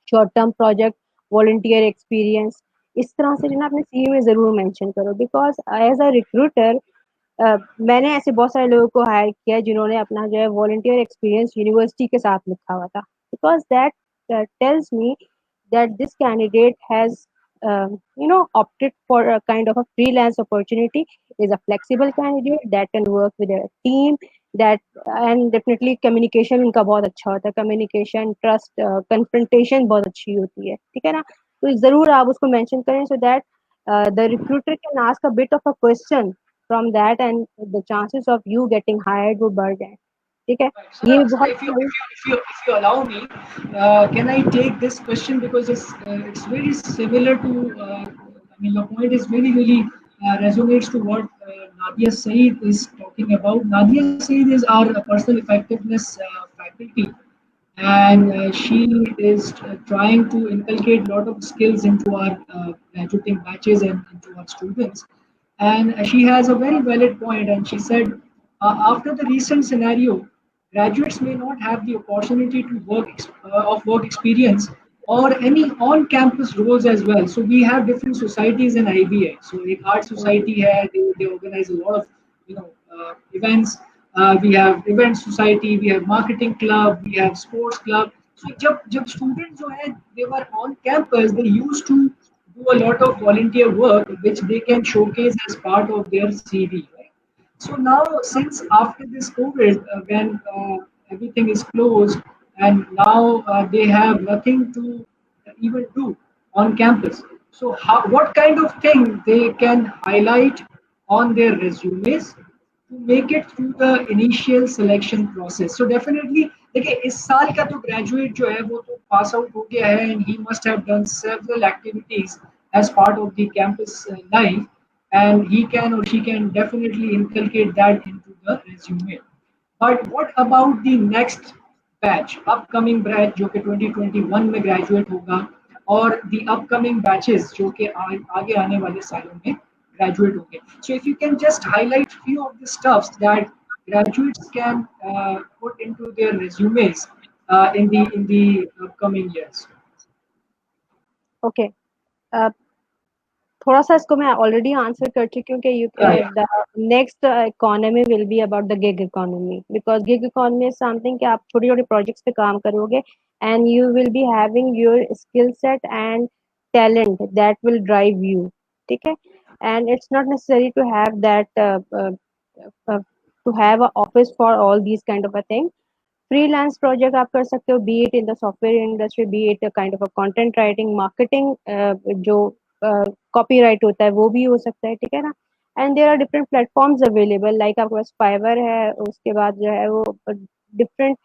short term project, volunteer experience, इस तरह से जो ना अपने सीवी में जरूर मेंशन करो। बिकॉज एज अ रिक्रूटर मैंने ऐसे बहुत सारे लोगों को हायर किया जिन्होंने अपना जो है वॉलंटियर एक्सपीरियंस यूनिवर्सिटी के साथ लिखा हुआ था, because that tells me that this candidate has opted for a kind of a freelance opportunity, is a flexible candidate that can work with a team, that and definitely communication उनका बहुत अच्छा होता है, communication, trust, confrontation बहुत अच्छी होती है, ठीक है ना। तो जरूर आप उसको मेंशन करें, so that the recruiter can ask a bit of a question from that, and the chances of you getting hired वो बढ़ जाए, ठीक है। ये So बहुत if you allow me, can I take this question because it's very similar to. I mean, your point is really resonates to what Nadia Saeed is talking about. Nadia Saeed is our personal effectiveness faculty, and she is trying to inculcate a lot of skills into our graduating batches and into our students. And she has a very valid point, and she said, after the recent scenario, graduates may not have the opportunity to of work experience or any on-campus roles as well. So we have different societies in IBA. So एक art society है, they organize a lot of events. We have event society, we have marketing club, we have sports club. So जब students जो है, they were on campus, they used to do a lot of volunteer work which they can showcase as part of their CV. Right? So now, since after this COVID, when everything is closed, and now they have nothing to even do on campus. So, what kind of thing they can highlight on their resumes to make it through the initial selection process? So definitely, देखिए इस साल का तो graduate जो है वो तो pass out हो गया है, and he must have done several activities as part of the campus life, and he can or she can definitely inculcate that into the resume. But what about the next batch, upcoming batch जो कि 2021 में graduate होगा, और the upcoming batches जो कि आगे आने वाले सालों में graduate होंगे. So if you can just highlight few of the stuffs that graduates can put into their resumes in the upcoming years. Okay. थोड़ा सा इसको मैं ऑलरेडी आंसर कर चुकी हूँ कि you Yeah, yeah. The next economy will be about the gig economy, because gig economy is something कि आप छोटे छोटे प्रोजेक्ट्स पे काम करोगे and you will be having your skill set and talent that will drive you. Okay, and it's not necessary to have that uh, to have an office for all these kind of a thing. Freelance project आप कर सकते हो, B it in the software industry, B it kind of a content writing, marketing, जो copyright होता है वो भी हो सकता है, ठीक है ना। And there are different platforms available, like आपके पास फाइवर है, उसके बाद जो है वो डिफरेंट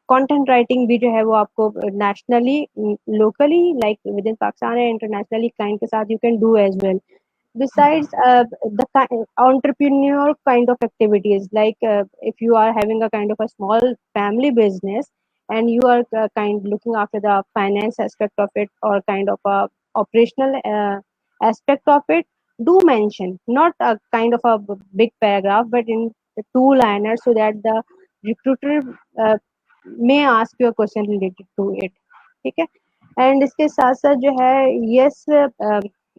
कंटेंट राइटिंग भी जो है वो आपको nationally, locally, like within Pakistan है, इंटरनेशनली क्लाइंट के साथ you can do as well. Besides the entrepreneur kind of activities, like if you are having a kind of a small family business and you are kind looking after the finance aspect of it, or kind of a operational aspect of it, do mention, not a kind of a big paragraph, but in the two liners, so that the recruiter uh, may ask you a question related to it. ठीक है. And इसके साथ साथ जो है, yes,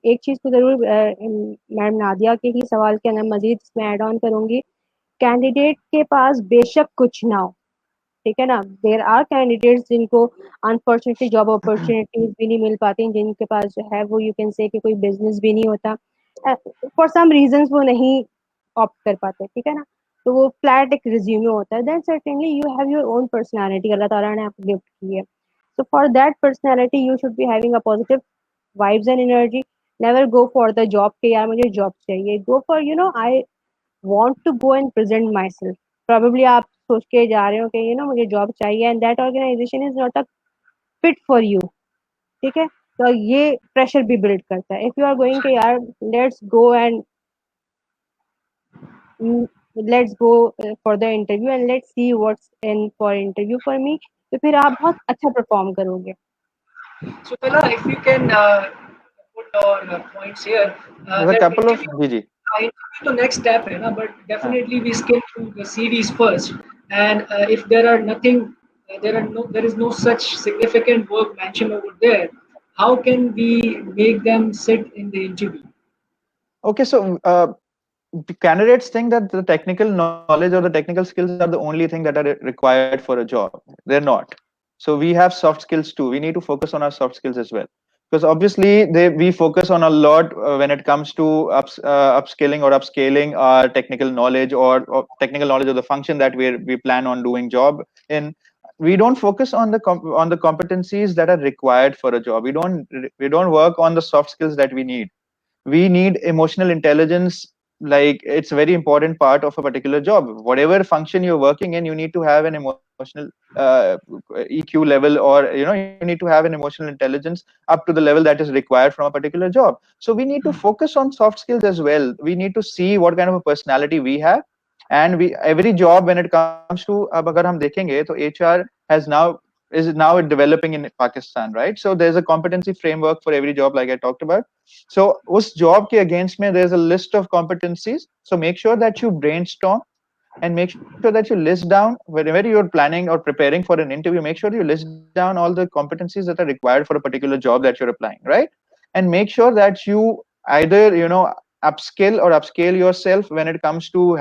एक चीज को जरूर मैडम नादिया के ही सवाल के अंदर मजीद इसमें ऐड ऑन करूंगी, कैंडिडेट के पास बेशक कुछ ना हो, ठीक है ना, देर आर कैंडिडेट्स जिनको अनफॉर्चुनेटली जॉब अपॉर्चुनिटीज भी नहीं मिल पाती, जिनके पास जो है वो यू कैन से कि कोई बिजनेस भी नहीं होता, फॉर सम रीजंस वो नहीं ऑप्ट कर पाते, ठीक है ना, तो वो फ्लैट एक रिज्यूमे होता है, then certainly you have your own personality, अल्लाह ताला ने आपको गिफ्ट की है. So for that personality, you should be having a positive vibes and energy. Never go for the job कि यार मुझे job चाहिए. Go for, you know, I want to go and present myself. Probably आप सोच के जा रहे हो कि you know मुझे job चाहिए, and that organization is not a fit for you. ठीक है, तो ये pressure भी build करता है. If you are going कि यार let's go and mm, let's go for the interview and let's see what's in for interview for me, तो फिर आप बहुत अच्छा perform करोगे. So, Talha, if you can put your points here, There's a that couple of interview, ji interview the next step है ना, but हाँ. definitely we skim through the CVs first, and if there are nothing, there is no such significant work mentioned over there. How can we make them sit in the interview? Okay, so the candidates think that the technical knowledge or the technical skills are the only thing that are required for a job. They're not. So we have soft skills too. We need to focus on our soft skills as well, because obviously we focus on a lot when it comes to upskilling or upscaling our technical knowledge, or technical knowledge of the function that we plan on doing job in. We don't focus on the on the competencies that are required for a job. We don't work on the soft skills that we need emotional intelligence. Like, it's a very important part of a particular job. Whatever function you're working in, you need to have an emotional uh, EQ level, or you need to have an emotional intelligence up to the level that is required from a particular job. So we need to focus on soft skills as well. We need to see what kind of a personality we have. And we every job, when it comes to, अब अगर हम देखेंगे तो HR has now is now developing in Pakistan, right? So there's a competency framework for every job, like I talked about. So उस job के against में there's a list of competencies. So make sure that you brainstorm and make sure that you list down, whenever you're planning or preparing for an interview, make sure you list down all the competencies that are required for a particular job that you're applying, right? And make sure that you either upskill or upscale yourself when it comes to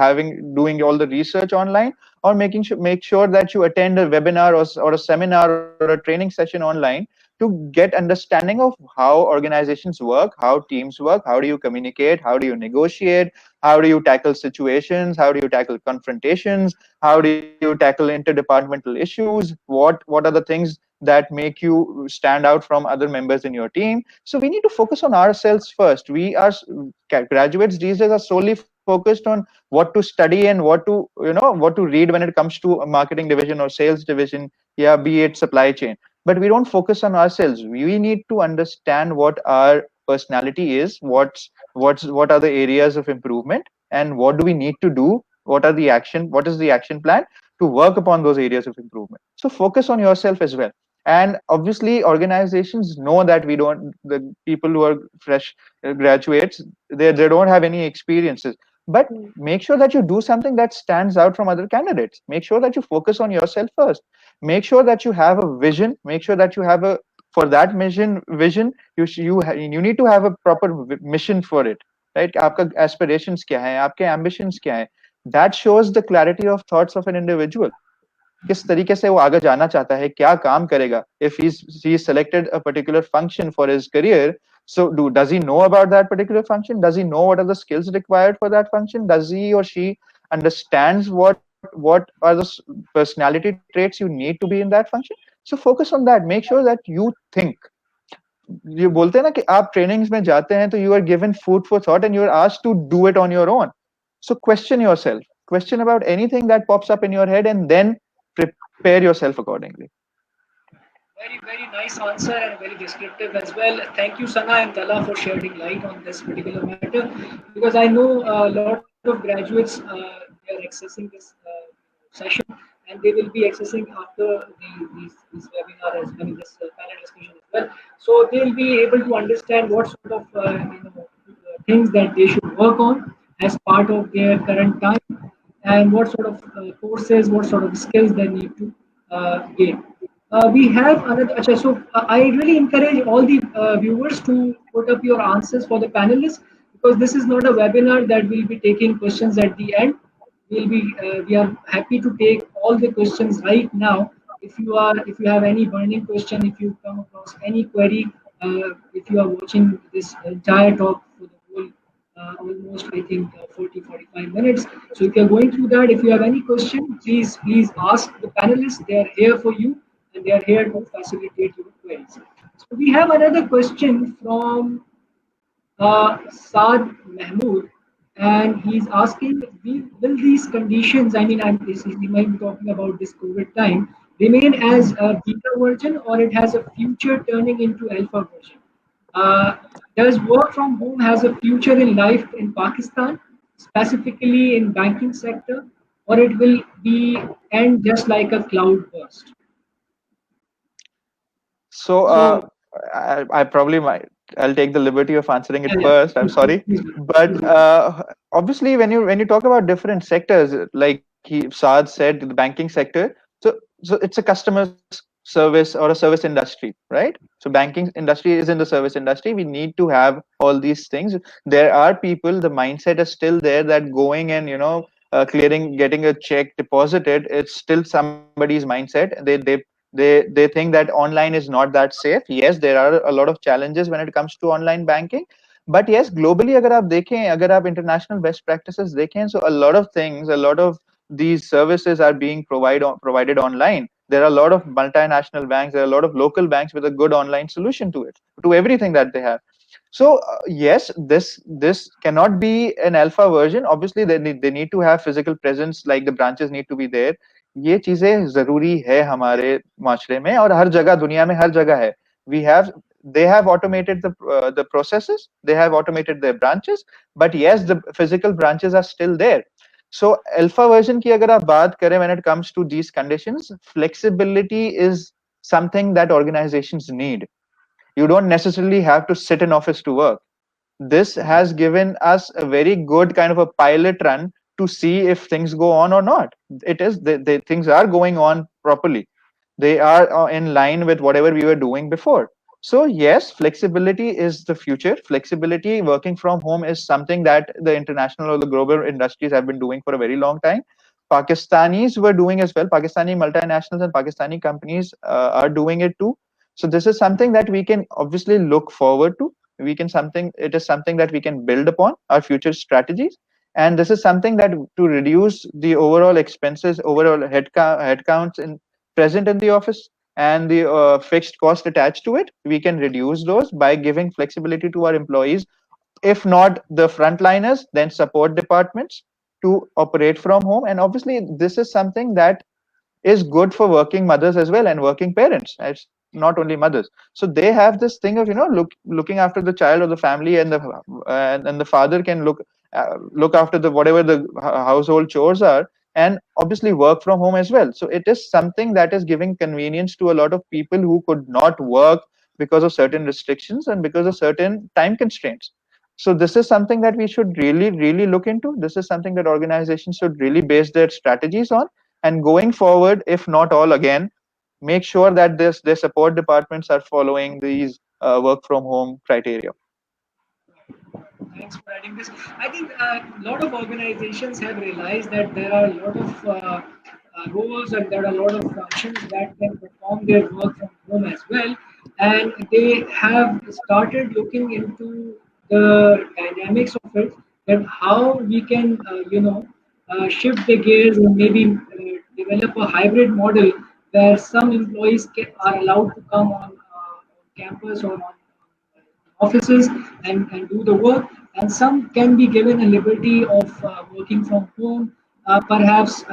doing all the research online, or make sure that you attend a webinar, or a seminar, or a training session online, to get understanding of how organizations work, how teams work, how do you communicate, how do you negotiate, how do you tackle situations, how do you tackle confrontations, how do you tackle interdepartmental issues, what are the things that make you stand out from other members in your team. So we need to focus on ourselves first. Graduates these days are solely focused on what to study and what to read when it comes to a marketing division or sales division, yeah, be it supply chain. But we don't focus on ourselves. We need to understand what our personality is, what are the areas of improvement, and what do we need to do, what is the action plan to work upon those areas of improvement. So focus on yourself as well. And obviously organizations know that the people who are fresh graduates, they don't have any experiences. But make sure that you do something that stands out from other candidates. Make sure that you focus on yourself first. Make sure that you have a vision. Make sure that you have a for that vision, you need to have a proper mission for it, right? आपका aspirations क्या है, आपके ambitions क्या है. That shows the clarity of thoughts of an individual. किस तरीके से वो आगे जाना चाहता है, क्या काम करेगा. If he's selected a particular function for his career, so does he know about that particular function? Does he know what are the skills required for that function? Does he or she understands what are the personality traits you need to be in that function? So focus on that. Make sure that you think. ये बोलते हैं ना कि आप trainings में जाते हैं तो you are given food for thought and you are asked to do it on your own. So question yourself. Question about anything that pops up in your head and then prepare yourself accordingly. Very, very nice answer and very descriptive as well. Thank you, Sana and Tala, for shedding light on this particular matter, because I know a lot of graduates they are accessing this session, and they will be accessing after this webinar as well, this panel discussion as well. So they'll be able to understand what sort of things that they should work on as part of their current time, and what sort of courses, what sort of skills they need to gain. We have another. So I really encourage all the viewers to put up your answers for the panelists, because this is not a webinar that will be taking questions at the end. We are happy to take all the questions right now. If you have any burning question, if you come across any query, if you are watching this entire talk for the whole almost I think 40-45 minutes. So if you're going through that, if you have any question, please ask the panelists. They are here for you and they are here to facilitate your queries. So we have another question from Saad Mahmood, and he's asking, will these conditions, I mean, he might be talking about this COVID time, remain as a beta version, or it has a future turning into alpha version? Uh, does work from home has a future in life in Pakistan, specifically in banking sector, or it will be end just like a cloud burst? So So I probably might. I'll take the liberty of answering it yeah, first. I'm please, sorry, please, but please. obviously, when you talk about different sectors, like Saad said, the banking sector. So it's a customer service or a service industry, right? So banking industry is in the service industry. We need to have all these things. There are people. The mindset is still there that going and clearing, getting a check deposited. It's still somebody's mindset. They think that online is not that safe. Yes, there are a lot of challenges when it comes to online banking, but yes, globally अगर आप देखें, अगर आप international best practices देखें, so a lot of things, a lot of these services are being provided online. There are a lot of multinational banks, there are a lot of local banks with a good online solution to it, to everything that they have. So yes, this cannot be an alpha version. Obviously, they need to have physical presence, like the branches need to be there. ये चीजें जरूरी है हमारे माशरे में, और हर जगह दुनिया में हर जगह है. We have They have automated the processes, they have automated their branches, but yes, the physical branches are still there. So alpha version की अगर आप बात करें, when it comes to these conditions, flexibility is something that organizations need. You don't necessarily have to sit in office to work. This has given us a very good kind of a pilot run to see if things go on or not. It is things are going on properly. They are in line with whatever we were doing before. So yes, flexibility is the future. Flexibility, working from home, is something that the international or the global industries have been doing for a very long time. Pakistanis were doing as well. Pakistani multinationals and Pakistani companies are doing it too. So this is something that we can obviously look forward to. It is something that we can build upon our future strategies, and this is something that, to reduce the overall expenses, overall headcounts in present in the office, and the fixed cost attached to it, we can reduce those by giving flexibility to our employees. If not the frontliners, then support departments to operate from home. And obviously this is something that is good for working mothers as well, and working parents. It's not only mothers. So they have this thing of looking after the child or the family, and the father can look after the whatever the household chores are, and obviously work from home as well. So it is something that is giving convenience to a lot of people who could not work because of certain restrictions and because of certain time constraints. So this is something that we should really look into. This is something that organizations should really base their strategies on. And going forward, if not all, again, make sure that their support departments are following these work from home criteria. Thanks for adding this. I think a lot of organizations have realized that there are a lot of roles, and there are a lot of functions that can perform their work from home as well. And they have started looking into the dynamics of it, that how we can, shift the gears and maybe develop a hybrid model where some employees are allowed to come on campus or on offices and do the work, and some can be given a liberty of working from home, perhaps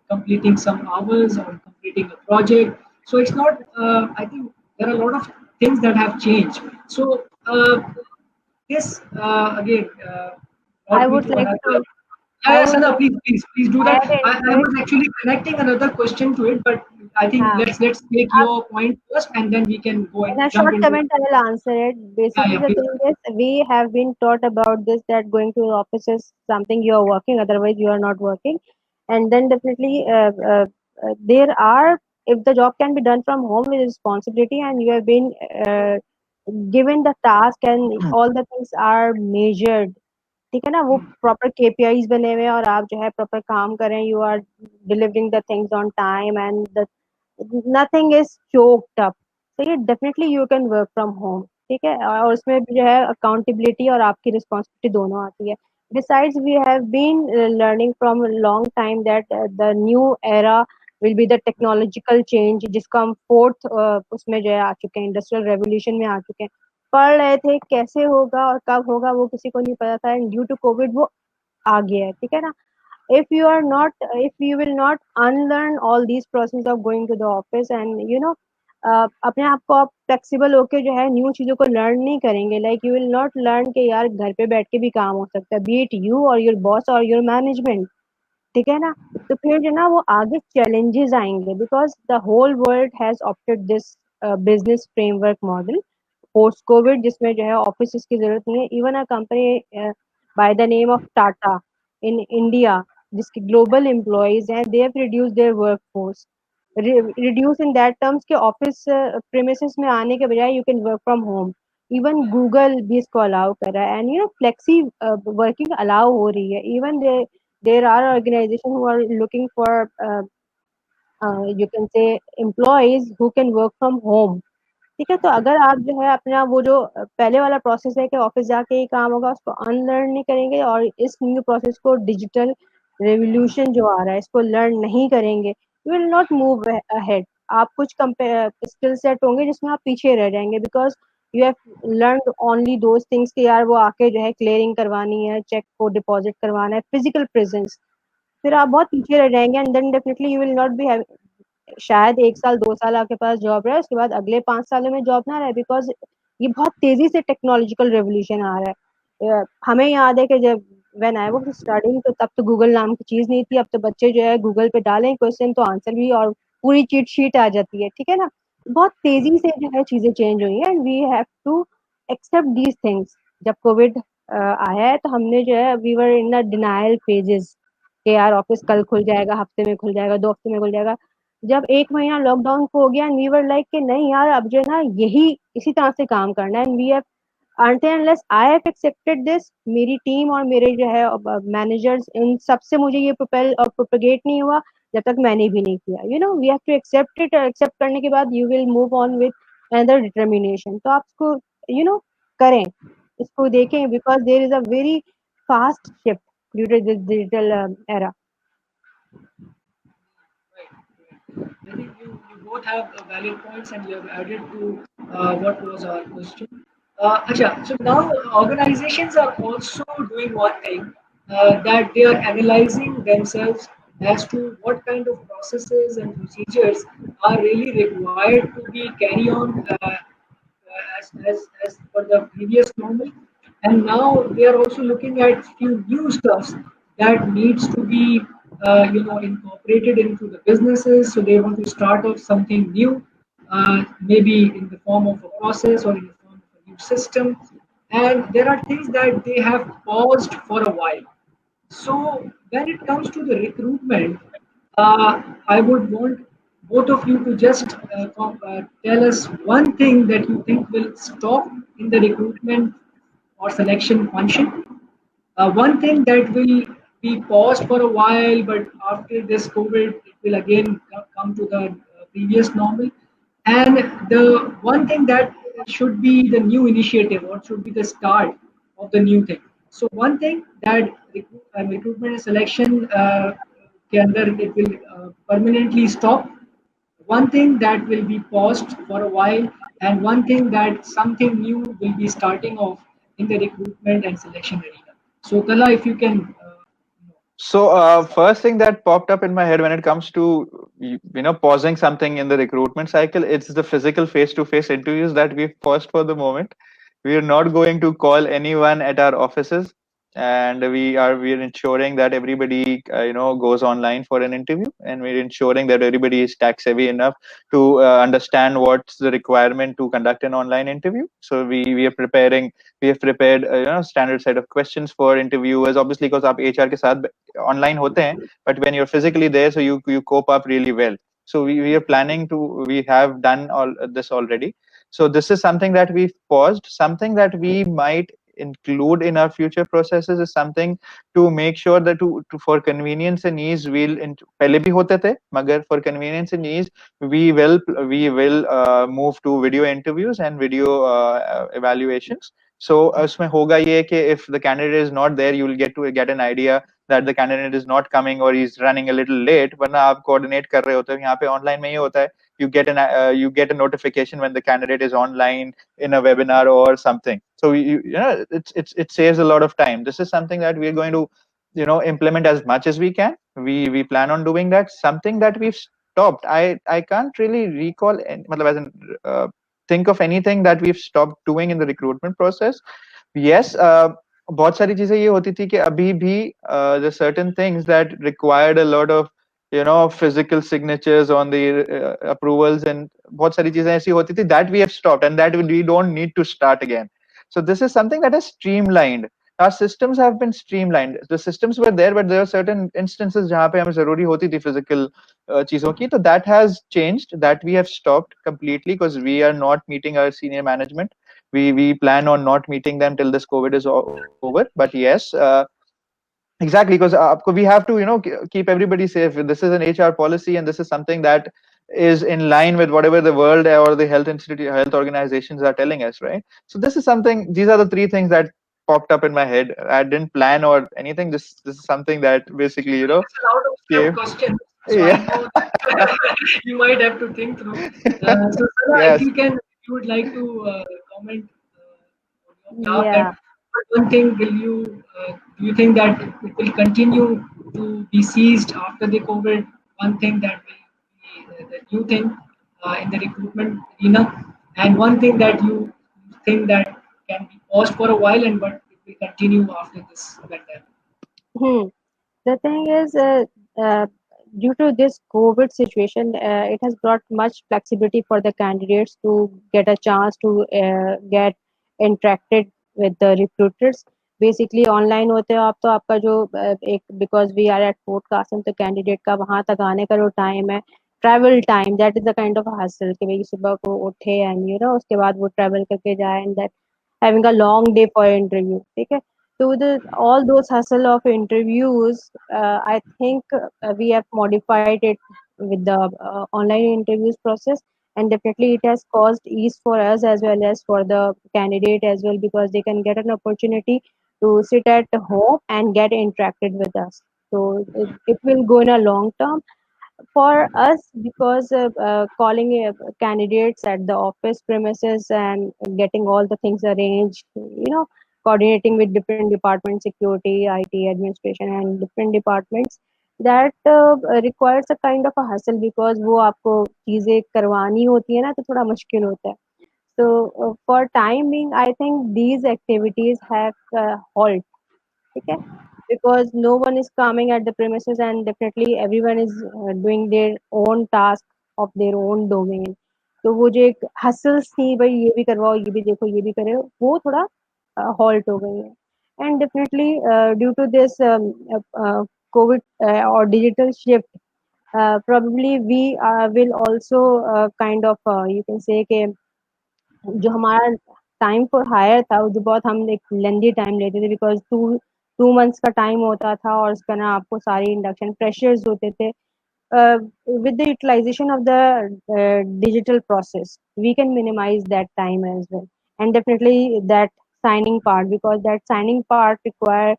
completing some hours or completing a project. So it's not, I think there are a lot of things that have changed. So this, again, I brought me would to like another. to Yeah, I yeah, would Sana, like please, please, please do to that. add I into it. was actually connecting another question to it, but I think हाँ, let's take अब your point first, and then we can go in and a jump short into. comment, I will answer it. Yeah, Basically, yeah, the please. thing is, we have been taught about this that going to the office is something you are working, otherwise you are not working. And then definitely, there are, if the job can be done from home with responsibility, and you have been given the task and all the things are measured, ठीक है ना, वो proper KPIs बने हुए हैं और आप जो है प्रॉपर काम करें, you are delivering the things on time and nothing is choked up, तो ये definitely you can work from home, ठीक है, और उसमें भी जो है अकाउंटेबिलिटी और आपकी रिस्पॉन्सिबिलिटी दोनों आती है. Besides, we have been learning from a long time that the new era will be the technological change, जिसको हम फोर्थ उसमें जो है आ चुके हैं, इंडस्ट्रियल रेवोल्यूशन में आ चुके हैं. पढ़ रहे थे कैसे होगा और कब होगा वो किसी को नहीं पता था, एंड ड्यू टू कोविड वो आ गया है, ठीक है ना. If you will not unlearn all these process of going to the office, and अपने आप को आप फ्लेक्सिबल होके जो है न्यू चीजों को लर्न नहीं करेंगे, like you will not learn के यार घर पे बैठ के भी काम हो सकता है, बी इट यू और योर बॉस और योर मैनेजमेंट, ठीक है ना. तो फिर जो ना वो आगे चैलेंजेस आएंगे, because the whole world has opted this business framework model post covid, जिसमें जो है ऑफिस की जरूरत नहीं है. Even a company by the name of Tata in India, जिसके ग्लोबल एम्प्लॉयज हैं, they have reduce their work force, reduce in that terms के ऑफिस प्रेमिसेस में आने के बजाय you can work from home. Even Google भी इसको अलाउ कर रहा है, एंड फ्लेक्सी वर्किंग अलाउ हो रही है. Even there are organizations who are looking for you can say employees who can work from home, ठीक है. तो अगर आप जो है अपना वो जो पहले वाला प्रोसेस है कि ऑफिस जाके ही काम होगा, उसको अनलर्न नहीं करेंगे और इस न्यू प्रोसेस को, डिजिटल रेवोल्यूशन जो आ रहा है, इसको लर्न नहीं करेंगे, you will not move ahead. आप कुछ स्किल सेट होंगे जिसमें आप पीछे रह जाएंगे, because you have learn only those things कि यार वो आके जो है क्लियरिंग करवानी है, चेक को डिपॉजिट करवाना है, फिजिकल प्रेजेंस, फिर आप बहुत पीछे रह जाएंगे, and then definitely you will not be, शायद 1 साल 2 साल आपके पास जॉब रहे, उसके बाद अगले 5 सालों में जॉब ना रहे, बिकॉज ये बहुत तेजी से टेक्नोलॉजिकल रेवोल्यूशन आ रहा है. हमें याद है कि जब व्हेन आई वाज स्टडीइंग, तो तब तो गूगल नाम की चीज नहीं थी. अब तो बच्चे जो है गूगल पे डालें क्वेश्चन तो आंसर भी और पूरी चीट शीट आ जाती है, ठीक है ना. बहुत तेजी से जो है चीजें चेंज हुई है, and we have to accept these things. जब कोविड आया है तो हमने जो है we were in a denial phases कि यार ऑफिस कल खुल जाएगा, हफ्ते में खुल जाएगा, 2 हफ्ते में खुल जाएगा. जब 1 महीना लॉकडाउन को हो गया, एंड वी वर लाइक कि नहीं यार, अब जो है ना यही इसी तरह से काम करना है, and we have until unless I have accepted this, मेरी टीम और मेरे जो है मैनेजर्स, इन सबसे मुझे ये प्रोपेल और प्रोपेगेट नहीं हुआ जब तक मैंने भी नहीं किया. We have to accept it, और एक्सेप्ट करने के बाद you will move on with another determination. तो आप इसको करें, इसको देखें, because there is a very fast shift due to this digital era. I think you both have valid points, and you have added to what was our question. Acha, so now organizations are also doing one thing, that they are analyzing themselves as to what kind of processes and procedures are really required to be carry on as for the previous normal, and now they are also looking at few new stuffs that needs to be incorporated into the businesses. So they want to start off something new, maybe in the form of a process or in the form of a new system, and there are things that they have paused for a while. So when it comes to the recruitment, I would want both of you to just tell us one thing that you think will stop in the recruitment or selection function. One thing that will be paused for a while, but after this COVID, it will again come to the previous normal. And the one thing that should be the new initiative or should be the start of the new thing. So one thing that recruitment and selection के अंदर it will permanently stop, one thing that will be paused for a while, and one thing that something new will be starting off in the recruitment and selection arena. So Talha, if you can So, first thing that popped up in my head when it comes to pausing something in the recruitment cycle, it's the physical face-to-face interviews that we've paused for the moment. We are not going to call anyone at our offices, and we are ensuring that everybody goes online for an interview, and we're ensuring that everybody is tech savvy enough to understand what's the requirement to conduct an online interview. So we have prepared standard set of questions for interviewers, obviously, because आप HR के साथ online होते हैं, but when you're physically there, so you cope up really well. So we are planning to, we have done all this already. So this is something that we've paused. Something that we might include in our future processes is something to make sure that for convenience and ease, पहले भी होते थे, मगर for convenience and ease, we will move to video interviews and video evaluations. So उसमें होगा ये कि if the candidate is not there, you will get an idea that the candidate is not coming or he's running a little late. वरना आप coordinate कर रहे होते हो, यहाँ पे online में ये होता है, you get a notification when the candidate is online in a webinar or something. So it saves a lot of time. This is something that we're going to implement as much as we can. We plan on doing that. Something that we've stopped, I can't really recall मतलब as in think of anything that we've stopped doing in the recruitment process. Yes, बहुत सारी चीजें ये होती थी कि अभी भी the certain things that required a lot of physical signatures on the approvals, and बहुत सारी चीजें ऐसी होती थी that we have stopped, and that we don't need to start again. So this is something that is streamlined. Our systems have been streamlined. The systems were there, but there are certain instances जहाँ पे हमें जरूरी होती थी physical चीजों की, तो that has changed. That we have stopped completely because we are not meeting our senior management. We plan on not meeting them till this COVID is over. But yes, exactly, because we have to keep everybody safe. This is an HR policy, and this is something that is in line with whatever the world or the health organizations are telling us, right? So this is something. These are the three things that popped up in my head. I didn't plan or anything. This is something that basically it's a lot of came. question. So I Yeah. know that you might have to think through. So Sarah, if Yes. you would like to comment on your behalf, Yeah. that one thing do you think that it will continue to be seized after the COVID? One thing that will be the new thing in the recruitment arena, and one thing that you think that can be paused for a while, and but it will continue after this pandemic. Hmm. The thing is, due to this COVID situation, it has brought much flexibility for the candidates to get a chance to get interacted with the recruiters. Basically, online होते हो आप, तो आपका जो एक, because we are at forecasting, तो candidate का वहाँ तक आने का जो time है, travel time, that is the kind of hustle कि भाई सुबह को उठे and उसके बाद वो travel करके जाए, and that having a long day for interview, ठीक है. So all those hustle of interviews, I think we have modified it with the online interviews process, and definitely it has caused ease for us as well as for the candidate as well, because they can get an opportunity to sit at home and get interacted with us. So it will go in a long term for us, because calling candidates at the office premises and getting all the things arranged, coordinating with different departments, security, IT, administration, and different departments, that requires a kind of a hustle, because वो आपको चीजें करवानी होती है ना, तो थोड़ा मुश्किल होता है. So for time being, I think these activities have halt. Okay, because no one is coming at the premises, and definitely everyone is doing their own task of their own domain. तो वो जो एक hustles थी, भाई ये भी करवाओ, ये भी देखो, ये भी करे, वो थोड़ा halt हो गई है. And definitely due to this COVID or digital shift, probably we will also kind of you can say कि जो हमारा टाइम फॉर हायर था, वो जो बहुत हम एक लेंदी टाइम लेते थे, बिकॉज टू 2 months का time होता था और उसका ना आपको सारी induction pressures होते थे. With the utilization of the digital process, we can minimize that time as well. And definitely that signing part, because that signing part require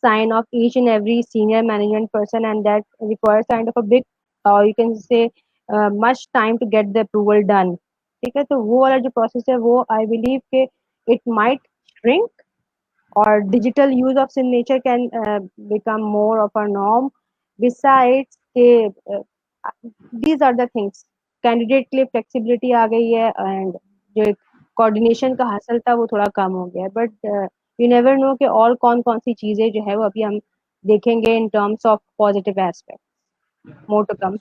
sign of each and every senior management person, and that requires kind of a big, you can say, much time to get the approval done. ठीक है, तो वो वाला जो process है वो I believe के it might shrink, or digital use of signature can become more of a norm. Besides these are the things. Candidate के लिए flexibility आ गई है, and जो coordination का हासिल था वो थोड़ा कम हो गया है. But you never know कि और कौन सी चीजें जो है वो अभी हम देखेंगे in terms of positive aspect. More to come.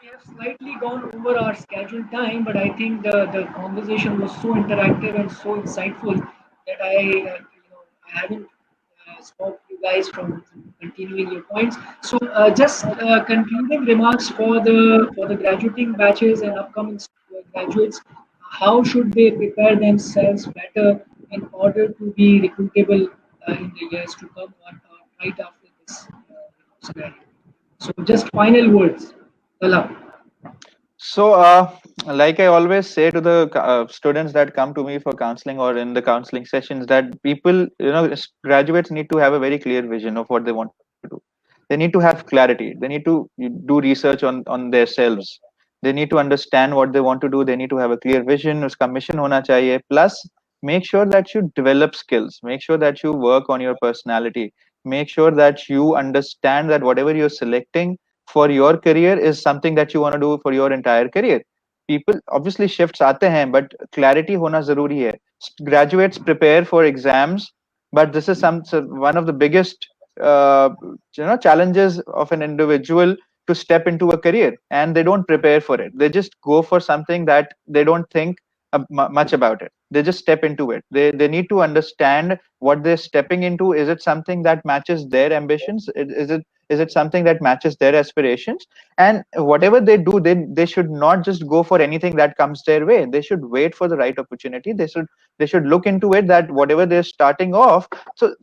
We have slightly gone over our scheduled time, but I think the conversation was so interactive and so insightful that I haven't stopped you guys from continuing your points. So just concluding remarks for the graduating batches and upcoming graduates. How should they prepare themselves better in order to be recruitable in the years to come, or right after this scenario? So just final words. Talha. So, like I always say to the students that come to me for counseling or in the counseling sessions, that people, graduates need to have a very clear vision of what they want to do. They need to have clarity. They need to do research on themselves. They need to understand what they want to do. They need to have a clear vision. उसका mission होना चाहिए. Plus, make sure that you develop skills. Make sure that you work on your personality. Make sure that you understand that whatever you're selecting for your career is something that you want to do for your entire career. People obviously shifts आते हैं, but clarity होना जरूरी है. Graduates prepare for exams, but this is one of the biggest uh, challenges of an individual to step into a career, and they don't prepare for it. They just go for something that they don't think much about it. They just step into it. They need to understand what they're stepping into. Is it something that matches their ambitions? Is it something that matches their aspirations? And whatever they do, they should not just go for anything that comes their way. They should wait for the right opportunity. They should look into it, that whatever they're starting off, so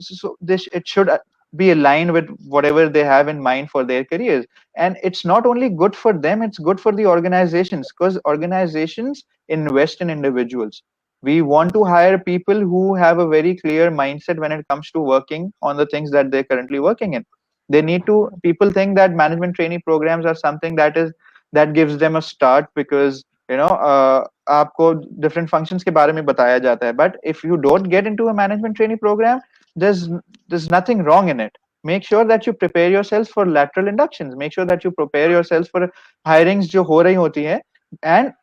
it should be aligned with whatever they have in mind for their careers. And it's not only good for them, it's good for the organizations, because organizations invest in individuals. We want to hire people who have a very clear mindset when it comes to working on the things that they're currently working in. They need to People think that management trainee programs are something that gives them a start, because आपको different functions के बारे में बताया जाता है. But if you don't get into a management trainee program, there's nothing wrong in it. Make sure that you prepare yourselves for lateral inductions. Make sure that you prepare yourselves for hirings जो हो रही होती हैं. And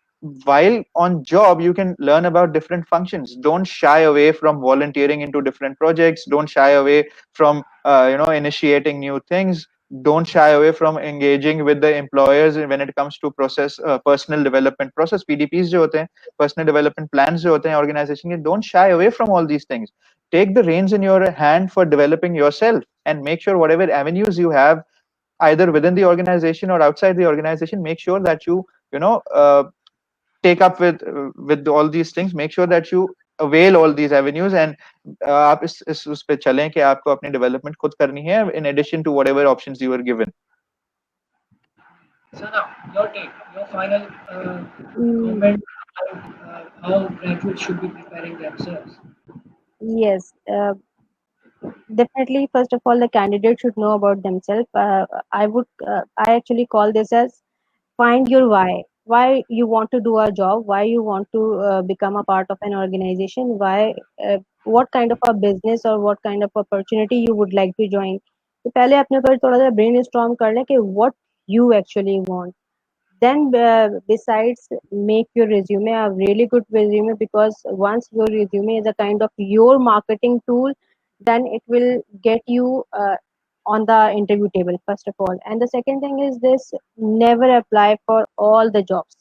while on job, you can learn about different functions. Don't shy away from volunteering into different projects. Don't shy away from initiating new things. Don't shy away from engaging with the employers when it comes to personal development process. PDPs जो होते हैं, personal development plans जो होते हैं organization के, don't shy away from all these things. Take the reins in your hand for developing yourself, and make sure whatever avenues you have, either within the organization or outside the organization, make sure that you take up with all these things. Make sure that you avail all these avenues, and आप उस पे चलें कि आपको अपनी development खुद करनी है, in addition to whatever options you were given. Sana, your take, your final Mm, comment about how graduates should be preparing themselves. yes. Definitely, first of all, the candidate should know about themselves. I actually call this as find your why you want to do a job, why you want to become a part of an organization, why what kind of a business or what kind of opportunity you would like to join. तो पहले अपने ऊपर थोड़ा सा brain storm कर लें कि what you actually want. Then besides, make your resume a really good resume, because once your resume is a kind of your marketing tool, then it will get you on the interview table, first of all. And the second thing is this: never apply for all the jobs.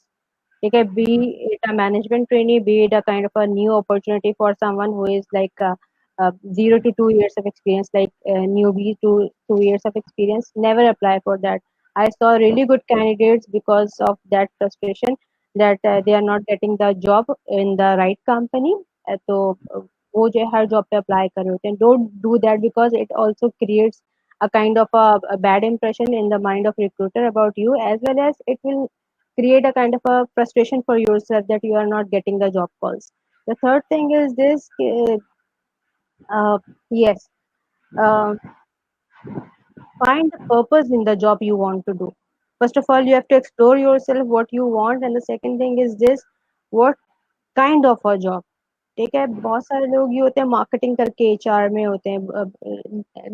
Okay, be it a management trainee, be it a kind of a new opportunity for someone who is like 0 to 2 years of experience, like newbie to 2 years of experience. Never apply for that. I saw really good candidates because of that frustration that they are not getting the job in the right company. तो वो जो है हर job पे apply कर रहे होते हैं. Don't do that because it also creates a kind of a bad impression in the mind of recruiter about you, as well as it will create a kind of a frustration for yourself that you are not getting the job calls. The third thing is this, yes, uh, find the purpose in the job you want to do. First of all, you have to explore yourself what you want, and the second thing is this, what kind of a job. ठीक है, बहुत सारे लोग ये होते हैं marketing करके HR में होते हैं,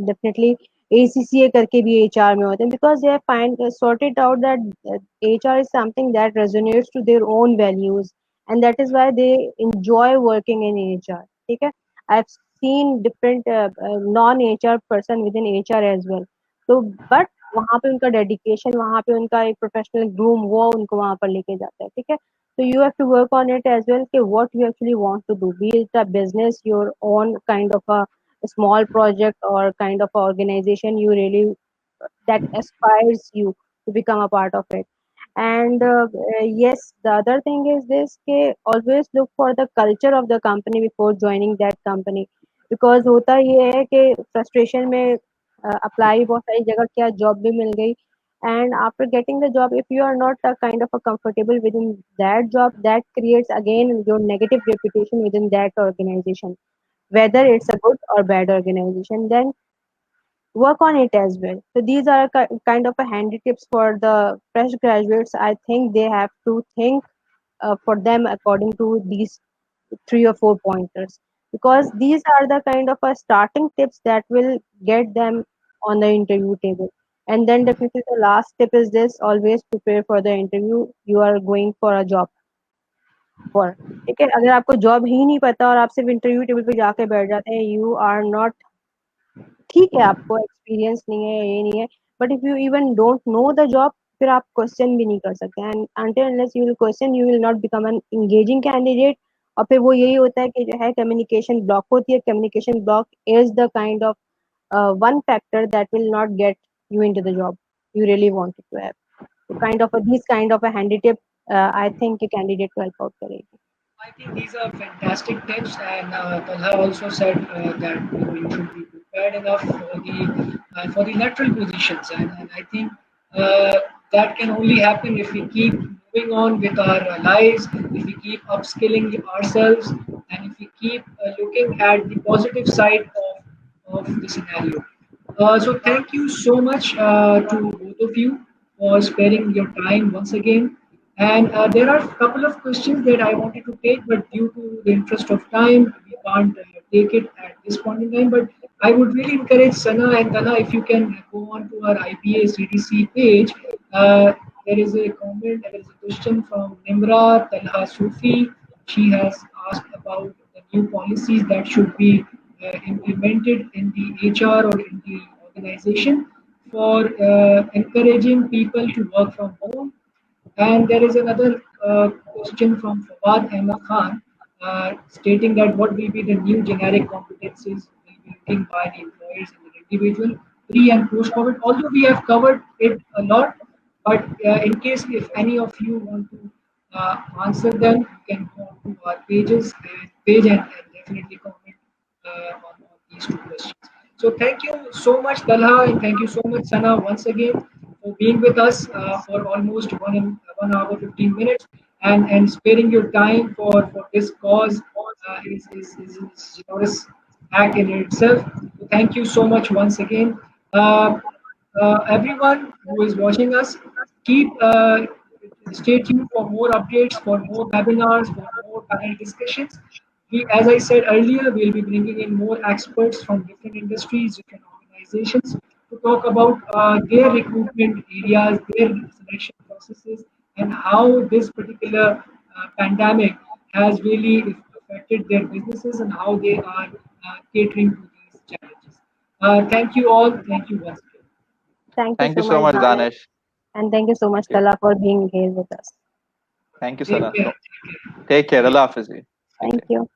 डेफिनेटली एसीसीए करके भी एचआर में होते हैं, because they find sorted out that HR is something that resonates to their own values, and that is why they enjoy working in HR. ठीक है, I have seen different non HR person within HR as well. तो but वहाँ पे उनका dedication, वहाँ पे उनका एक प्रोफेशनल ग्रूम वो उनको वहाँ पर लेके जाता है. ठीक है, so you have to work on it as well, okay, what you actually want to do, be it a business, your own kind of a small project, or kind of a organization you really that aspires you to become a part of it. And yes, the other thing is this, ke always look for the culture of the company before joining that company, because होता ये है कि frustration में apply बहुत सारी जगह क्या job भी मिल गई, and after getting the job, if you are not kind of a comfortable within that job, that creates again your negative reputation within that organization, whether it's a good or bad organization. Then work on it as well. So these are kind of a handy tips for the fresh graduates. I think they have to think for them according to these 3 or 4 pointers, because these are the kind of a starting tips that will get them on the interview table. And then definitely the last tip is this, always prepare for the interview you are going for a job for. ठीक है, अगर आपको job ही नहीं पता और आप सिर्फ interview table पे जाके बैठ जाते हैं, यू आर नॉट, ठीक है आपको एक्सपीरियंस नहीं है, ये नहीं है, but if you even don't know the job, फिर आप क्वेश्चन भी नहीं कर सकते, and until unless you will question, you will not become an engaging candidate. और फिर वो यही होता है कि जो है कम्युनिकेशन ब्लॉक होती है. Communication block is the kind of one factor that will not get you into the job you really wanted to have. So kind of these kind of a handy tip, I think a candidate will help out karegi. I think these are fantastic tips, and Talha also said that you should be prepared enough for the lateral positions, and I think that can only happen if we keep moving on with our lives, if we keep upskilling ourselves, and if we keep looking at the positive side of the scenario. So thank you so much to both of you for sparing your time once again. And there are a couple of questions that I wanted to take, but due to the interest of time, we can't take it at this point in time. But I would really encourage Sana and Tana, if you can go on to our IBA CDC page. There is a comment, there is a question from Nimra Talha Sufi. She has asked about the new policies that should be implemented in the HR or in the organization for encouraging people to work from home. And there is another question from Fawad Ahmed Khan stating that what will be the new generic competencies will be looking by the employers and the individual pre and post COVID. Although we have covered it a lot, but in case if any of you want to answer them, you can go on to our page and definitely comment on these two questions. So thank you so much, Talha, and thank you so much, Sana, once again for being with us for almost 1 hour 15 minutes, and sparing your time for this cause is generous act in itself. So thank you so much once again. Uh, Everyone who is watching us, keep stay tuned for more updates, for more webinars, for more panel discussions. As I said earlier, we'll be bringing in more experts from different industries, different organizations to talk about their recruitment areas, their selection processes, and how this particular pandemic has really affected their businesses and how they are catering to these challenges. Thank you all. Thank you once again. Thank you Thank you so so much, much, Danish, Danish. and thank you so much, Yeah. Tala, for being here with us. Thank you, Take Sana. care. Take care. Allah Hafiz. Take Thank care. you.